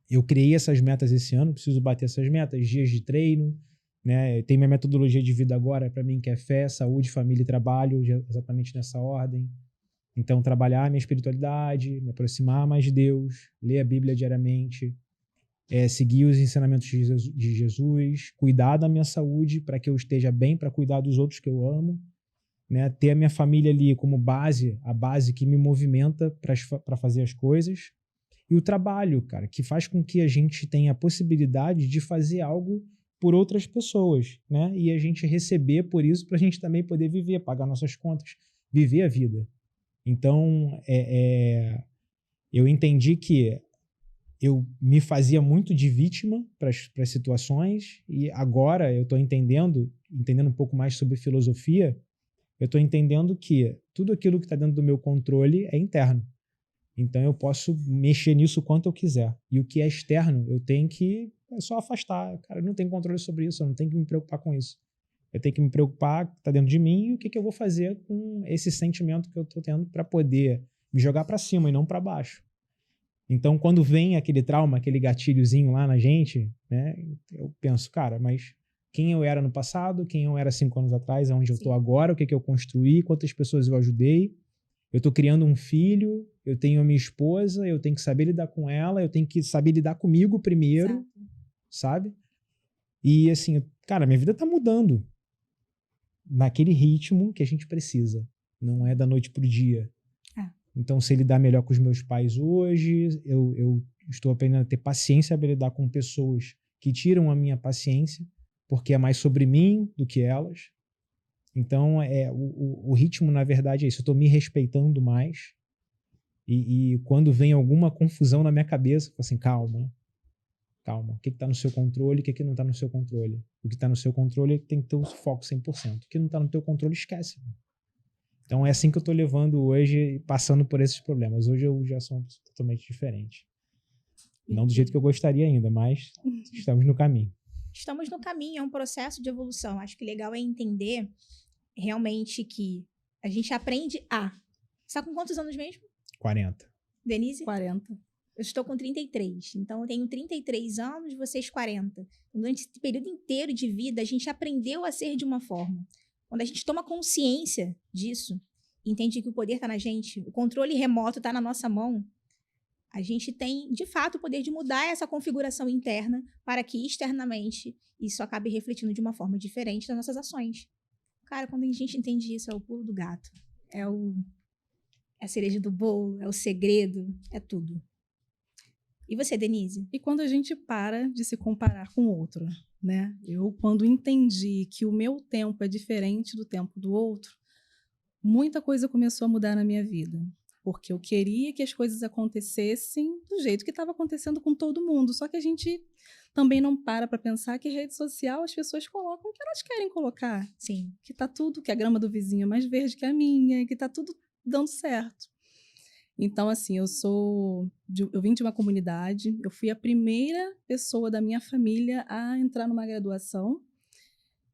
eu criei essas metas esse ano, preciso bater essas metas, dias de treino, né? Tem minha metodologia de vida agora, para mim, que é fé, saúde, família e trabalho, exatamente nessa ordem. Então, trabalhar a minha espiritualidade, me aproximar mais de Deus, ler a Bíblia diariamente, seguir os ensinamentos de Jesus, cuidar da minha saúde para que eu esteja bem, para cuidar dos outros que eu amo, né? Ter a minha família ali como base, a base que me movimenta para fazer as coisas. E o trabalho, cara, que faz com que a gente tenha a possibilidade de fazer algo por outras pessoas, né? E a gente receber por isso para a gente também poder viver, pagar nossas contas, viver a vida. Então, eu entendi que eu me fazia muito de vítima para as situações e agora eu estou entendendo um pouco mais sobre filosofia, eu estou entendendo que tudo aquilo que está dentro do meu controle é interno. Então eu posso mexer nisso o quanto eu quiser. E o que é externo, eu tenho que só afastar. Cara, eu não tenho controle sobre isso, eu não tenho que me preocupar com isso. Eu tenho que me preocupar com o que está dentro de mim e o que eu vou fazer com esse sentimento que eu estou tendo para poder me jogar para cima e não para baixo. Então, quando vem aquele trauma, aquele gatilhozinho lá na gente, né, eu penso, cara, mas quem eu era no passado, quem eu era 5 anos atrás, aonde eu estou agora, o que eu construí, quantas pessoas eu ajudei. Eu estou criando um filho, eu tenho a minha esposa, eu tenho que saber lidar com ela, eu tenho que saber lidar comigo primeiro, Exato. sabe? E assim, cara, minha vida tá mudando naquele ritmo que a gente precisa. Não é da noite pro dia. Então, sei lidar melhor com os meus pais hoje, eu estou aprendendo a ter paciência para lidar com pessoas que tiram a minha paciência, porque é mais sobre mim do que elas. Então, o ritmo, na verdade, é isso. Eu estou me respeitando mais. E quando vem alguma confusão na minha cabeça, eu falo assim, calma. O que está no seu controle, o que não está no seu controle. O que está no seu controle tem que ter o foco 100%. O que não está no teu controle, esquece. Então é assim que eu tô levando hoje, passando por esses problemas. Hoje eu já sou totalmente diferente. Não do jeito que eu gostaria ainda, mas estamos no caminho. Estamos no caminho, é um processo de evolução. Acho que legal é entender realmente que a gente aprende a... Você está com quantos anos mesmo, 40. Denise? 40. Eu estou com 33, então eu tenho 33 anos, vocês 40. Durante esse período inteiro de vida, a gente aprendeu a ser de uma forma. Quando a gente toma consciência disso, entende que o poder está na gente, o controle remoto está na nossa mão, a gente tem, de fato, o poder de mudar essa configuração interna para que, externamente, isso acabe refletindo de uma forma diferente nas nossas ações. Cara, quando a gente entende isso, é o pulo do gato. É a cereja do bolo, é o segredo, é tudo. E você, Denise? E quando a gente para de se comparar com o outro, né? Eu, quando entendi que o meu tempo é diferente do tempo do outro, muita coisa começou a mudar na minha vida. Porque eu queria que as coisas acontecessem do jeito que estava acontecendo com todo mundo. Só que a gente também não para pensar que rede social as pessoas colocam o que elas querem colocar. Sim. Que tá tudo, que a grama do vizinho é mais verde que a minha, que tá tudo dando certo. Então, assim, eu vim de uma comunidade, eu fui a primeira pessoa da minha família a entrar numa graduação.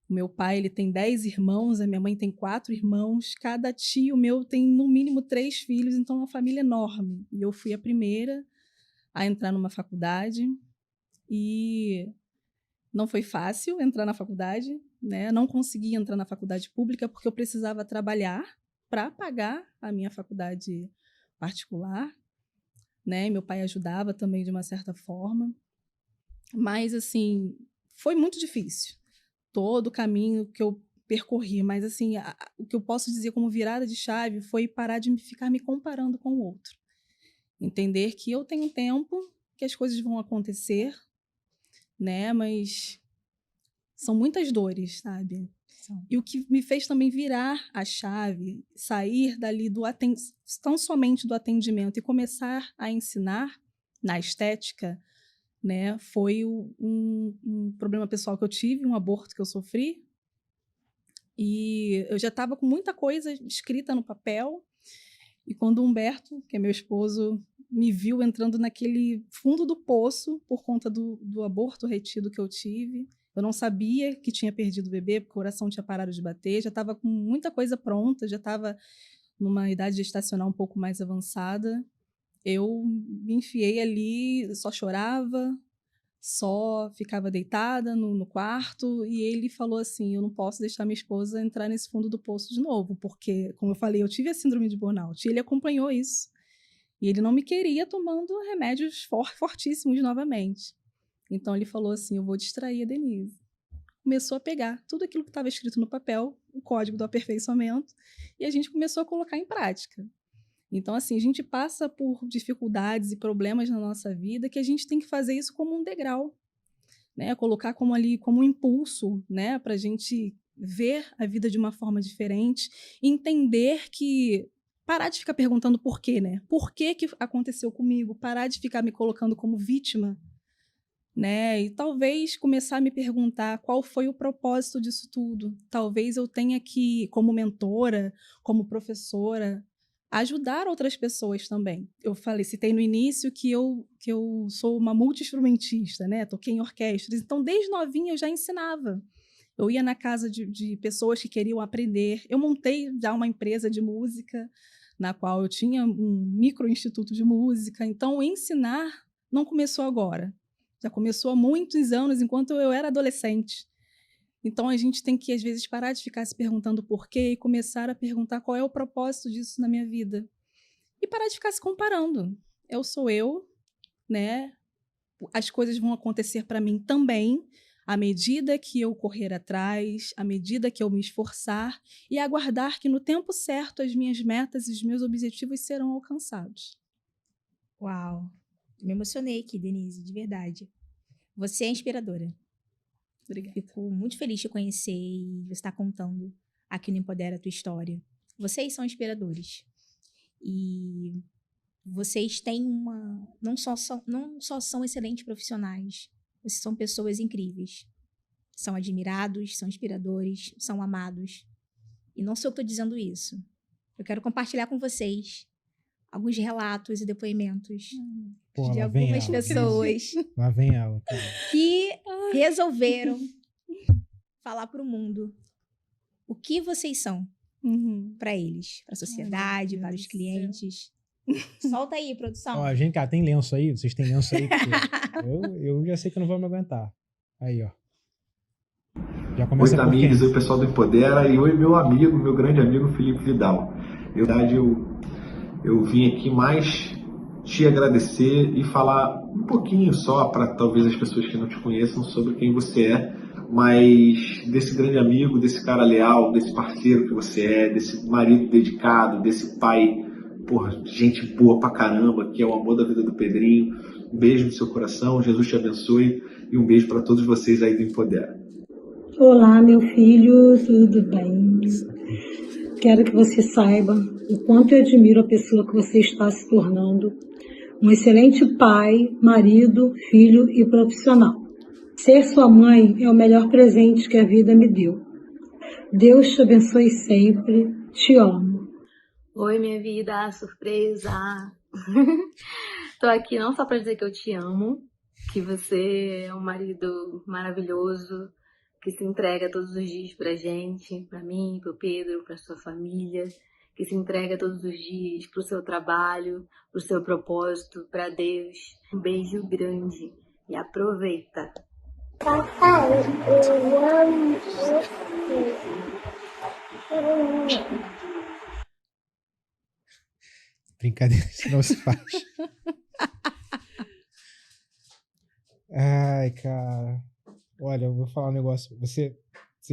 O meu pai, ele tem 10 irmãos, a minha mãe tem 4 irmãos, cada tio meu tem no mínimo 3 filhos, então é uma família enorme. E eu fui a primeira a entrar numa faculdade e não foi fácil entrar na faculdade, né? Não consegui entrar na faculdade pública porque eu precisava trabalhar para pagar a minha faculdade particular, né? Meu pai ajudava também de uma certa forma, mas assim foi muito difícil todo o caminho que eu percorri, mas assim o que eu posso dizer como virada de chave foi parar de ficar me comparando com o outro, entender que eu tenho tempo, que as coisas vão acontecer, né? Mas são muitas dores, sabe? E o que me fez também virar a chave, sair dali tão somente do atendimento e começar a ensinar na estética, né, foi um problema pessoal que eu tive, um aborto que eu sofri. E eu já estava com muita coisa escrita no papel. E quando o Humberto, que é meu esposo, me viu entrando naquele fundo do poço por conta do aborto retido que eu tive, eu não sabia que tinha perdido o bebê, porque o coração tinha parado de bater, já estava com muita coisa pronta, já estava numa idade gestacional um pouco mais avançada. Eu me enfiei ali, só chorava, só ficava deitada no quarto, e ele falou assim, eu não posso deixar minha esposa entrar nesse fundo do poço de novo, porque, como eu falei, eu tive a síndrome de burnout, e ele acompanhou isso. E ele não me queria tomando remédios fortíssimos novamente. Então ele falou assim, eu vou distrair a Denise. Começou a pegar tudo aquilo que estava escrito no papel, o código do aperfeiçoamento, e a gente começou a colocar em prática. Então, assim, a gente passa por dificuldades e problemas na nossa vida que a gente tem que fazer isso como um degrau, né? Colocar como um impulso, né? Para a gente ver a vida de uma forma diferente, entender que parar de ficar perguntando por quê, né? Por que aconteceu comigo? Parar de ficar me colocando como vítima, né? E talvez começar a me perguntar qual foi o propósito disso tudo. Talvez eu tenha que, como mentora, como professora, ajudar outras pessoas também. Eu citei no início que eu sou uma multi-instrumentista, né? Toquei em orquestras, então desde novinha eu já ensinava. Eu ia na casa de pessoas que queriam aprender. Eu montei já uma empresa de música, na qual eu tinha um micro-instituto de música. Então, ensinar não começou agora. Já começou há muitos anos, enquanto eu era adolescente. Então, a gente tem que, às vezes, parar de ficar se perguntando por quê e começar a perguntar qual é o propósito disso na minha vida. E parar de ficar se comparando. Eu sou eu, né? As coisas vão acontecer para mim também, à medida que eu correr atrás, à medida que eu me esforçar e aguardar que, no tempo certo, as minhas metas e os meus objetivos serão alcançados. Uau! Me emocionei aqui, Denise, de verdade. Você é inspiradora. Obrigada. Fico muito feliz de te conhecer e você estar contando aqui no Empodera a tua história. Vocês são inspiradores. E vocês têm não só são excelentes profissionais, vocês são pessoas incríveis. São admirados, são inspiradores, são amados. E não sou eu que estou dizendo isso. Eu quero compartilhar com vocês alguns relatos e depoimentos Pô, de lá vem algumas ela. pessoas Lá vem ela, cara. que resolveram falar para o mundo o que vocês são para eles, para a sociedade, Deus para do os céu. clientes. Solta aí, produção. Ó, gente, cá, tem lenço aí? Vocês têm lenço aí? Porque eu já sei que eu não vou me aguentar. Aí, ó. Já Oi, começa por Tamires, quem? oi, pessoal do Empodera, e oi, meu amigo, meu grande amigo Felipe Vidal. Na verdade, eu vim aqui mais te agradecer e falar um pouquinho só para talvez as pessoas que não te conheçam sobre quem você é, mas desse grande amigo, desse cara leal, desse parceiro que você é, desse marido dedicado, desse pai, porra, gente boa pra caramba, que é o amor da vida do Pedrinho. Um beijo no seu coração, Jesus te abençoe e um beijo para todos vocês aí do Empodera. Olá, meu filho, tudo bem? Quero que você saiba o quanto eu admiro a pessoa que você está se tornando. Um excelente pai, marido, filho e profissional. Ser sua mãe é o melhor presente que a vida me deu. Deus te abençoe sempre. Te amo. Oi, minha vida, surpresa! Tô aqui não só pra dizer que eu te amo, que você é um marido maravilhoso, que se entrega todos os dias pra gente, pra mim, pro Pedro, pra sua família, que se entrega todos os dias pro seu trabalho, pro seu propósito, pra Deus. Um beijo grande e aproveita! Papai, eu amo você. Brincadeira, isso não se faz. Ai, cara. Olha, eu vou falar um negócio. Você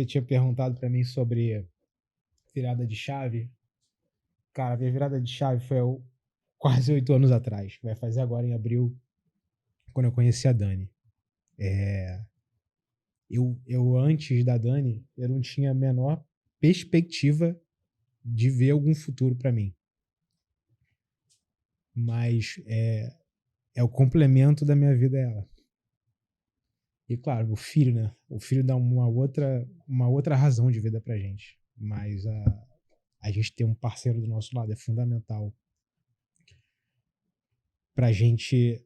tinha perguntado pra mim sobre virada de chave. Cara, minha virada de chave foi quase 8 anos atrás. Vai fazer agora em abril, quando eu conheci a Dani. Eu antes da Dani, eu não tinha a menor perspectiva de ver algum futuro pra mim. Mas é o complemento da minha vida ela. E claro, o filho, né? O filho dá uma outra razão de vida pra gente. Mas a gente ter um parceiro do nosso lado é fundamental pra gente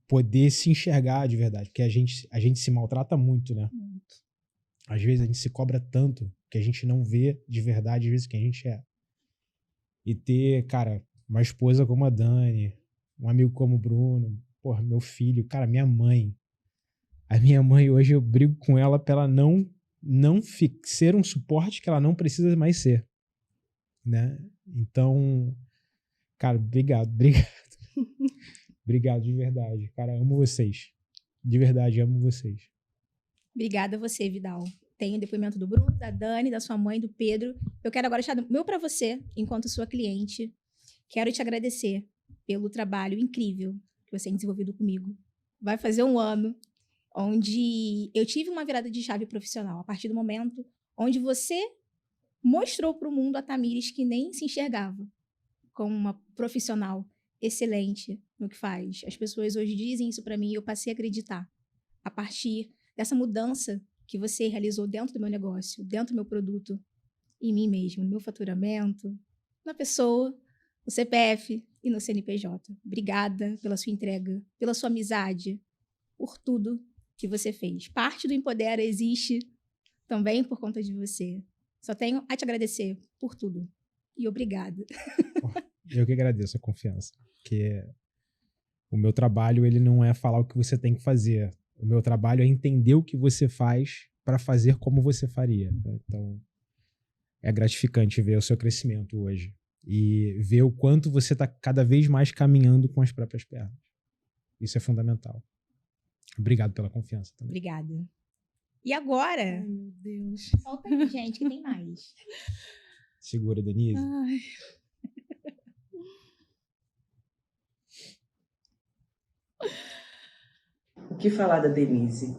poder se enxergar de verdade. Porque a gente se maltrata muito, né? Muito. Às vezes a gente se cobra tanto que a gente não vê de verdade às vezes quem a gente é. E ter, cara, uma esposa como a Dani, um amigo como o Bruno, porra, meu filho, cara, minha mãe. A minha mãe hoje eu brigo com ela pra ela não ser um suporte que ela não precisa mais ser, né? Então, cara, obrigado. Obrigado de verdade. Cara, amo vocês. De verdade, amo vocês. Obrigada a você, Vidal. Tem o depoimento do Bruno, da Dani, da sua mãe, do Pedro. Eu quero agora deixar o meu para você, enquanto sua cliente. Quero te agradecer pelo trabalho incrível que você tem desenvolvido comigo. Vai fazer um ano onde eu tive uma virada de chave profissional. A partir do momento onde você mostrou para o mundo a Tamires que nem se enxergava como uma profissional excelente no que faz. As pessoas hoje dizem isso para mim e eu passei a acreditar. A partir dessa mudança que você realizou dentro do meu negócio, dentro do meu produto, em mim mesmo, no meu faturamento, na pessoa, no CPF e no CNPJ. Obrigada pela sua entrega, pela sua amizade, por tudo que você fez. Parte do Empodera existe também por conta de você. Só tenho a te agradecer por tudo. E obrigada. Eu que agradeço a confiança. Porque o meu trabalho, ele não é falar o que você tem que fazer. O meu trabalho é entender o que você faz para fazer como você faria. Então, é gratificante ver o seu crescimento hoje. E ver o quanto você está cada vez mais caminhando com as próprias pernas. Isso é fundamental. Obrigado pela confiança também. Obrigada. E agora? Ai, meu Deus. Solta aí, gente, que tem mais. Segura, Denise. Ai. O que falar da Denise?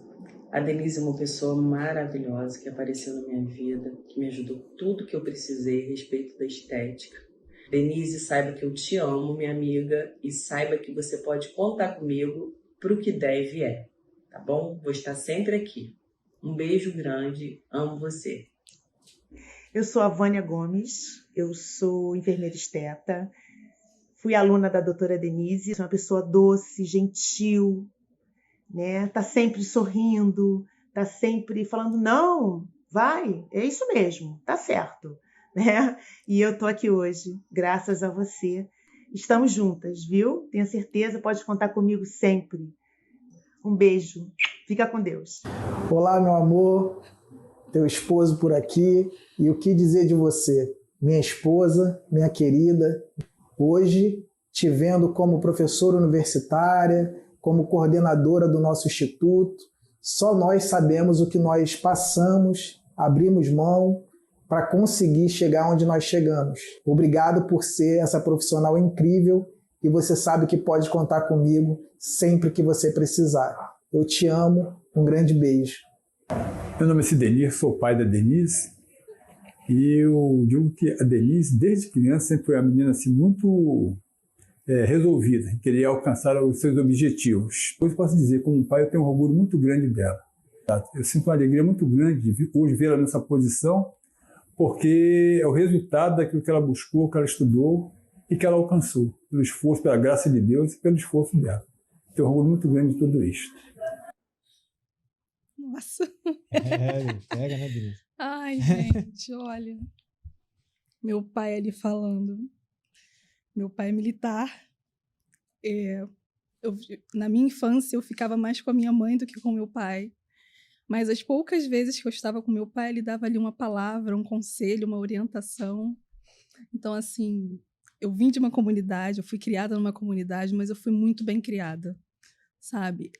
A Denise é uma pessoa maravilhosa que apareceu na minha vida, que me ajudou tudo que eu precisei a respeito da estética. Denise, saiba que eu te amo, minha amiga, e saiba que você pode contar comigo pro que der e vier, tá bom? Vou estar sempre aqui. Um beijo grande, amo você. Eu sou a Vânia Gomes, eu sou enfermeira esteta, fui aluna da doutora Denise, sou uma pessoa doce, gentil, né? Tá sempre sorrindo, tá sempre falando, não, vai, é isso mesmo, tá certo, né? E eu tô aqui hoje, graças a você. Estamos juntas, viu? Tenho certeza, pode contar comigo sempre. Um beijo, fica com Deus. Olá, meu amor, teu esposo por aqui, e o que dizer de você? Minha esposa, minha querida, hoje te vendo como professora universitária, como coordenadora do nosso instituto, só nós sabemos o que nós passamos, abrimos mão para conseguir chegar onde nós chegamos. Obrigado por ser essa profissional incrível e você sabe que pode contar comigo sempre que você precisar. Eu te amo, um grande beijo. Meu nome é Sidenir, sou pai da Denise e eu digo que a Denise, desde criança, sempre foi uma menina assim, muito resolvida em querer alcançar os seus objetivos. Hoje posso dizer, como pai, eu tenho um orgulho muito grande dela. Eu sinto uma alegria muito grande de hoje vê-la nessa posição, porque é o resultado daquilo que ela buscou, que ela estudou e que ela alcançou, pelo esforço, pela graça de Deus e pelo esforço dela. Tenho um orgulho muito grande de tudo isso. Nossa. Pega, né, Denise? Ai, gente, olha. Meu pai ali falando. Meu pai é militar. Na minha infância, eu ficava mais com a minha mãe do que com meu pai. Mas as poucas vezes que eu estava com meu pai, ele dava ali uma palavra, um conselho, uma orientação. Então, assim, eu vim de uma comunidade, eu fui criada numa comunidade, mas eu fui muito bem criada, sabe?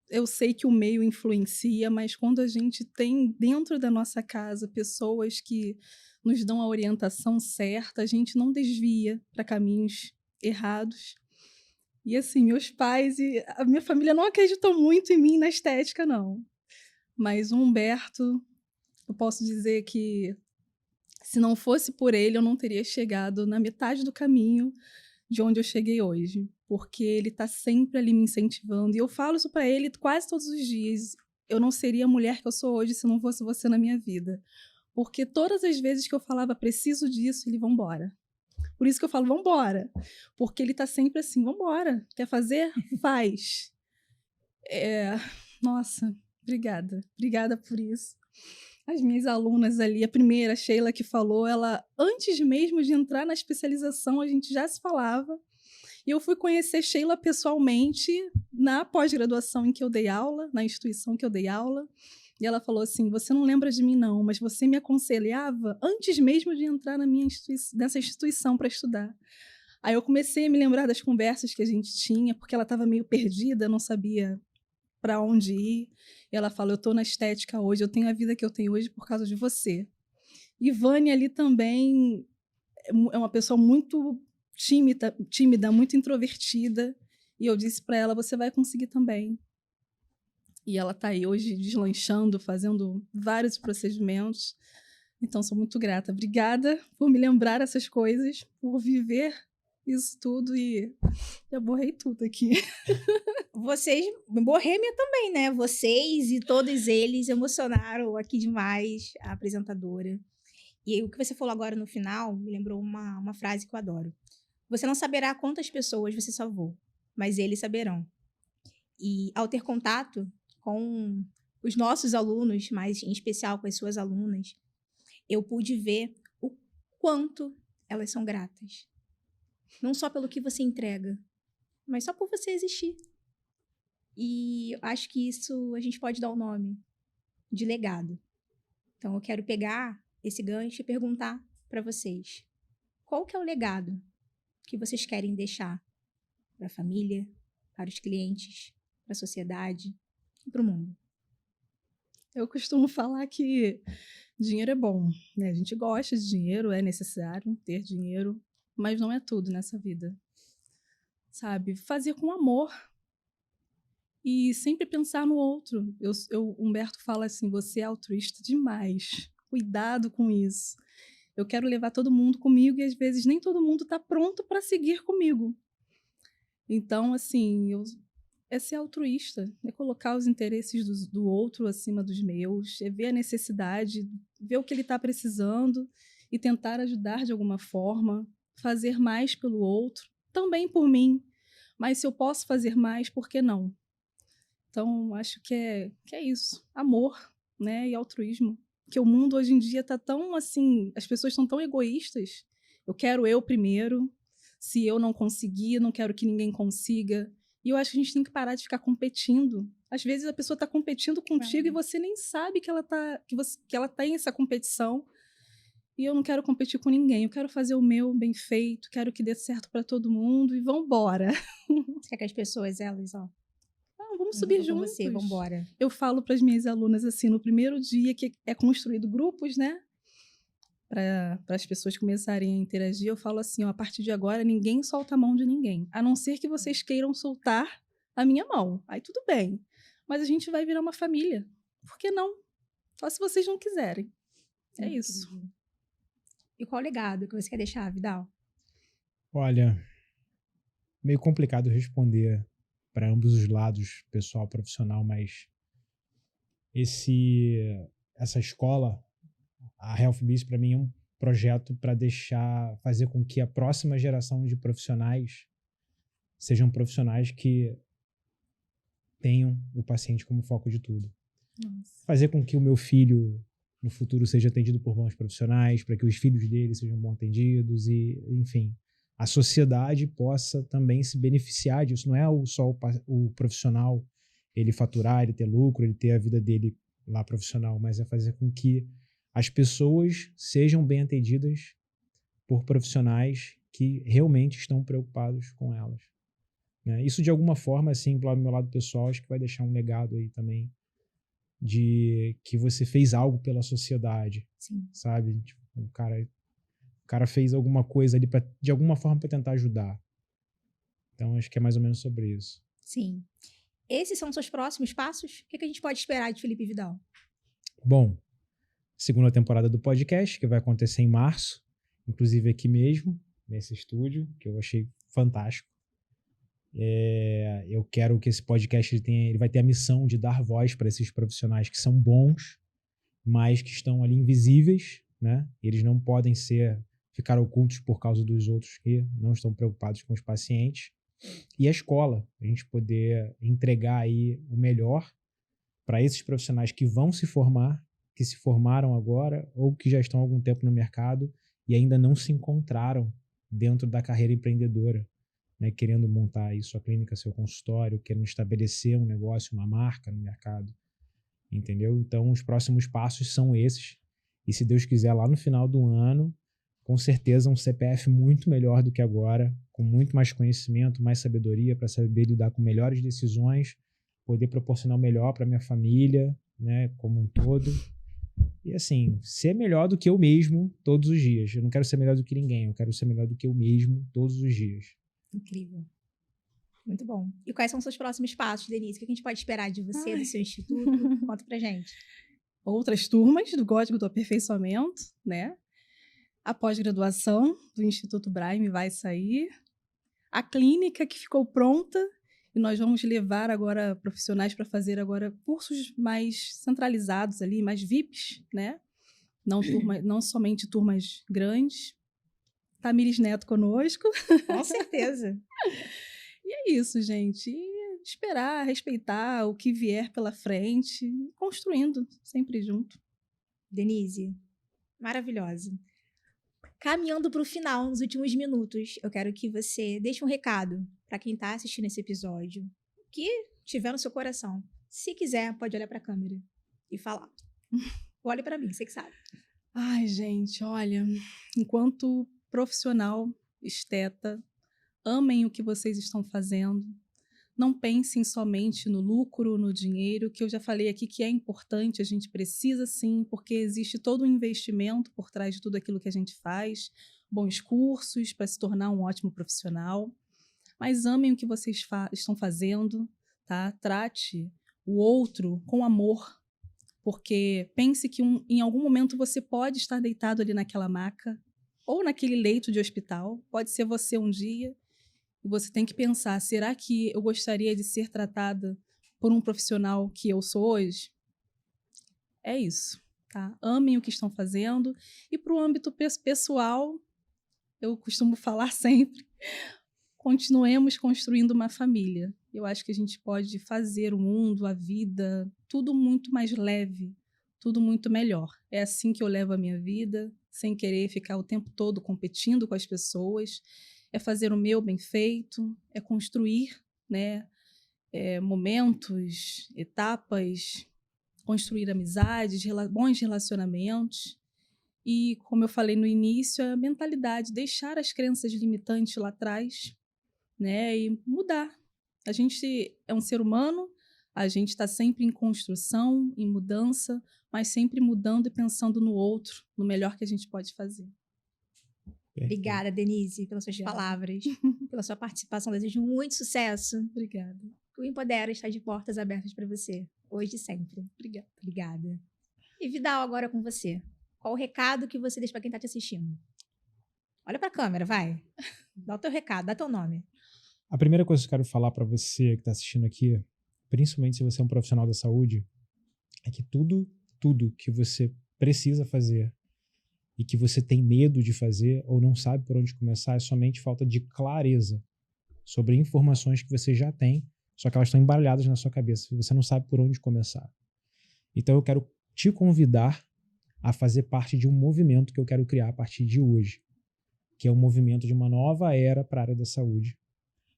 Eu sei que o meio influencia, mas quando a gente tem dentro da nossa casa pessoas que nos dão a orientação certa, a gente não desvia para caminhos errados. E assim, meus pais e a minha família não acreditou muito em mim na estética, não. Mas o Humberto, eu posso dizer que se não fosse por ele, eu não teria chegado na metade do caminho de onde eu cheguei hoje. Porque ele está sempre ali me incentivando. E eu falo isso para ele quase todos os dias. Eu não seria a mulher que eu sou hoje se não fosse você na minha vida. Porque todas as vezes que eu falava, preciso disso, ele, vambora. Por isso que eu falo, vambora. Porque ele está sempre assim, vambora. Quer fazer? Faz. Nossa, obrigada. Obrigada por isso. As minhas alunas ali, a primeira, a Sheila, que falou, ela, antes mesmo de entrar na especialização, a gente já se falava. E eu fui conhecer Sheila pessoalmente na pós-graduação em que eu dei aula, na instituição que eu dei aula. E ela falou assim, você não lembra de mim não, mas você me aconselhava antes mesmo de entrar nessa instituição para estudar. Aí eu comecei a me lembrar das conversas que a gente tinha, porque ela estava meio perdida, não sabia para onde ir. E ela falou, eu estou na estética hoje, eu tenho a vida que eu tenho hoje por causa de você. E Vânia ali também é uma pessoa muito tímida, muito introvertida, e eu disse para ela, você vai conseguir também. E ela está aí hoje deslanchando, fazendo vários procedimentos, então sou muito grata. Obrigada por me lembrar essas coisas, por viver isso tudo, e eu borrei tudo aqui. Vocês, Bohêmia também, né? Vocês e todos eles emocionaram aqui demais a apresentadora. E o que você falou agora no final me lembrou uma frase que eu adoro. Você não saberá quantas pessoas você salvou, mas eles saberão. E ao ter contato com os nossos alunos, mas em especial com as suas alunas, eu pude ver o quanto elas são gratas. Não só pelo que você entrega, mas só por você existir. E acho que isso a gente pode dar o nome de legado. Então eu quero pegar esse gancho e perguntar para vocês. Qual que é o legado que vocês querem deixar para a família, para os clientes, para a sociedade e para o mundo? Eu costumo falar que dinheiro é bom, né? A gente gosta de dinheiro, é necessário ter dinheiro, mas não é tudo nessa vida. Sabe? Fazer com amor e sempre pensar no outro. Humberto fala assim, você é altruísta demais. Cuidado com isso. Eu quero levar todo mundo comigo e às vezes nem todo mundo está pronto para seguir comigo. Então, assim, é ser altruísta, é colocar os interesses do outro acima dos meus, é ver a necessidade, ver o que ele está precisando e tentar ajudar de alguma forma, fazer mais pelo outro, também por mim, mas se eu posso fazer mais, por que não? Então, acho que é isso, amor, né, e altruísmo. Porque o mundo hoje em dia está tão assim, as pessoas são tão egoístas. Eu quero eu primeiro, se eu não conseguir, não quero que ninguém consiga. E eu acho que a gente tem que parar de ficar competindo. Às vezes a pessoa está competindo contigo e você nem sabe que ela tem essa competição. E eu não quero competir com ninguém. Eu quero fazer o meu bem feito, quero que dê certo para todo mundo e vambora. Você quer que as pessoas, elas, ó, vamos subir juntos. Você, vambora. Eu falo para as minhas alunas assim, no primeiro dia que é construído grupos, né? Para as pessoas começarem a interagir, eu falo assim, ó, a partir de agora ninguém solta a mão de ninguém, a não ser que vocês queiram soltar a minha mão. Aí tudo bem, mas a gente vai virar uma família. Por que não? Só se vocês não quiserem. É isso. E qual legado que você quer deixar, Vidal? Olha, meio complicado responder para ambos os lados, pessoal, profissional, mas essa escola, a Health Biz, para mim é um projeto para fazer com que a próxima geração de profissionais sejam profissionais que tenham o paciente como foco de tudo. Nossa. Fazer com que o meu filho no futuro seja atendido por bons profissionais, para que os filhos dele sejam bem atendidos e, enfim, a sociedade possa também se beneficiar disso. Não é só o profissional ele faturar, ele ter lucro, ele ter a vida dele lá profissional, mas é fazer com que as pessoas sejam bem atendidas por profissionais que realmente estão preocupados com elas. Né? Isso, de alguma forma, assim, do meu lado pessoal, acho que vai deixar um legado aí também de que você fez algo pela sociedade. Sim. Sabe? Tipo, o cara fez alguma coisa ali de alguma forma para tentar ajudar. Então, acho que é mais ou menos sobre isso. Sim. Esses são os seus próximos passos? O que a gente pode esperar de Felipe Vidal? Bom, segunda temporada do podcast, que vai acontecer em março, inclusive aqui mesmo, nesse estúdio, que eu achei fantástico. Eu quero que esse podcast ele vai ter a missão de dar voz para esses profissionais que são bons, mas que estão ali invisíveis, né? Eles não podem ficar ocultos por causa dos outros que não estão preocupados com os pacientes. E a escola, a gente poder entregar aí o melhor para esses profissionais que vão se formar, que se formaram agora ou que já estão há algum tempo no mercado e ainda não se encontraram dentro da carreira empreendedora, né, querendo montar aí sua clínica, seu consultório, querendo estabelecer um negócio, uma marca no mercado, entendeu? Então, os próximos passos são esses. E se Deus quiser, lá no final do ano, com certeza um CPF muito melhor do que agora, com muito mais conhecimento, mais sabedoria para saber lidar com melhores decisões, poder proporcionar o melhor para minha família, né, como um todo. E assim, ser melhor do que eu mesmo todos os dias. Eu não quero ser melhor do que ninguém, eu quero ser melhor do que eu mesmo todos os dias. Incrível. Muito bom. E quais são os seus próximos passos, Denise? O que a gente pode esperar de você, do seu instituto? Conta pra gente. Outras turmas do Código do Aperfeiçoamento, né? A pós-graduação do Instituto Braime vai sair. A clínica que ficou pronta e nós vamos levar agora profissionais para fazer agora cursos mais centralizados ali, mais VIPs, né? Não somente turmas grandes. Tamires Neto conosco. Com certeza. E é isso, gente. E esperar, respeitar o que vier pela frente, construindo, sempre junto. Denise, maravilhosa. Caminhando para o final, nos últimos minutos, eu quero que você deixe um recado para quem está assistindo esse episódio, que tiver no seu coração. Se quiser, pode olhar para a câmera e falar. Olhe para mim, você que sabe. Ai, gente, olha, enquanto profissional, esteta, amem o que vocês estão fazendo. Não pensem somente no lucro, no dinheiro, que eu já falei aqui que é importante, a gente precisa sim, porque existe todo um investimento por trás de tudo aquilo que a gente faz, bons cursos para se tornar um ótimo profissional. Mas amem o que vocês estão fazendo, tá? Trate o outro com amor, porque pense que em algum momento você pode estar deitado ali naquela maca, ou naquele leito de hospital, pode ser você um dia, E você tem que pensar, será que eu gostaria de ser tratada por um profissional que eu sou hoje? É isso, tá? Amem o que estão fazendo. E para o âmbito pessoal, eu costumo falar sempre, continuemos construindo uma família. Eu acho que a gente pode fazer o mundo, a vida, tudo muito mais leve, tudo muito melhor. É assim que eu levo a minha vida, sem querer ficar o tempo todo competindo com as pessoas. É fazer o meu bem feito, é construir, né, momentos, etapas, construir amizades, bons relacionamentos. E, como eu falei no início, a mentalidade, deixar as crenças limitantes lá atrás, né, e mudar. A gente é um ser humano, a gente está sempre em construção, em mudança, mas sempre mudando e pensando no outro, no melhor que a gente pode fazer. Obrigada, Denise, pelas suas palavras, pela sua participação. Desejo muito sucesso. Obrigada. O Empodera está de portas abertas para você, hoje e sempre. Obrigada. E Vidal, agora com você. Qual o recado que você deixa para quem está te assistindo? Olha para a câmera, vai. Dá o teu recado, dá teu nome. A primeira coisa que eu quero falar para você que está assistindo aqui, principalmente se você é um profissional da saúde, é que tudo que você precisa fazer e que você tem medo de fazer ou não sabe por onde começar é somente falta de clareza sobre informações que você já tem, só que elas estão embaralhadas na sua cabeça, você não sabe por onde começar. Então eu quero te convidar a fazer parte de um movimento que eu quero criar a partir de hoje, que é um movimento de uma nova era para a área da saúde,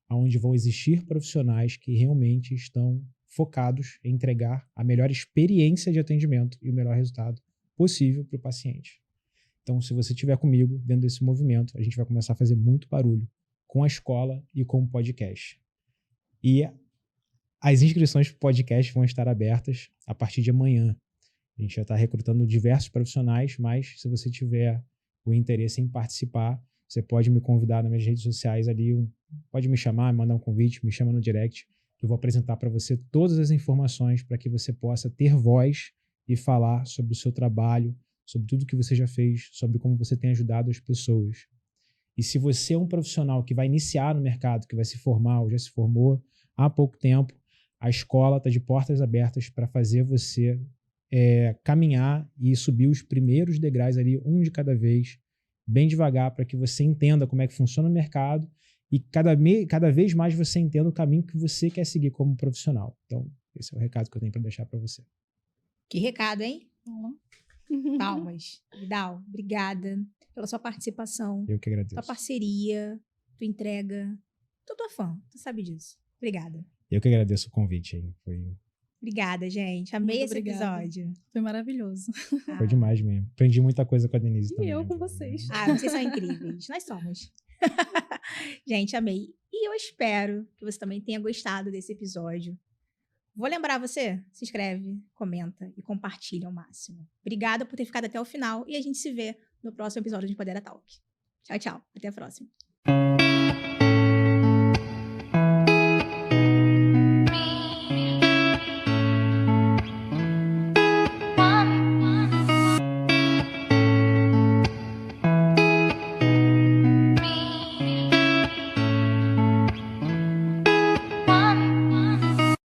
onde vão existir profissionais que realmente estão focados em entregar a melhor experiência de atendimento e o melhor resultado possível para o paciente. Então, se você estiver comigo dentro desse movimento, a gente vai começar a fazer muito barulho com a escola e com o podcast. E as inscrições para o podcast vão estar abertas a partir de amanhã. A gente já está recrutando diversos profissionais, mas se você tiver o interesse em participar, você pode me convidar nas minhas redes sociais ali, pode me chamar, mandar um convite, me chama no direct, que eu vou apresentar para você todas as informações para que você possa ter voz e falar sobre o seu trabalho, sobre tudo que você já fez, sobre como você tem ajudado as pessoas. E se você é um profissional que vai iniciar no mercado, que vai se formar ou já se formou há pouco tempo, a escola está de portas abertas para fazer você caminhar e subir os primeiros degraus ali, um de cada vez, bem devagar, para que você entenda como é que funciona o mercado e cada vez mais você entenda o caminho que você quer seguir como profissional. Então, esse é o recado que eu tenho para deixar para você. Que recado, hein? Palmas. Vidal, obrigada pela sua participação. Eu que agradeço. Tua parceria, tua entrega. Tô tua fã, tu sabe disso. Obrigada. Eu que agradeço o convite aí. Obrigada, gente. Amei Muito esse obrigada. episódio. Foi maravilhoso. Foi demais mesmo. Aprendi muita coisa com a Denise também. E eu com vocês. Vocês são incríveis. Nós somos. Gente, amei. E eu espero que você também tenha gostado desse episódio. Vou lembrar você, se inscreve, comenta e compartilha ao máximo. Obrigada por ter ficado até o final e a gente se vê no próximo episódio de Empodera Talk. Tchau, tchau. Até a próxima.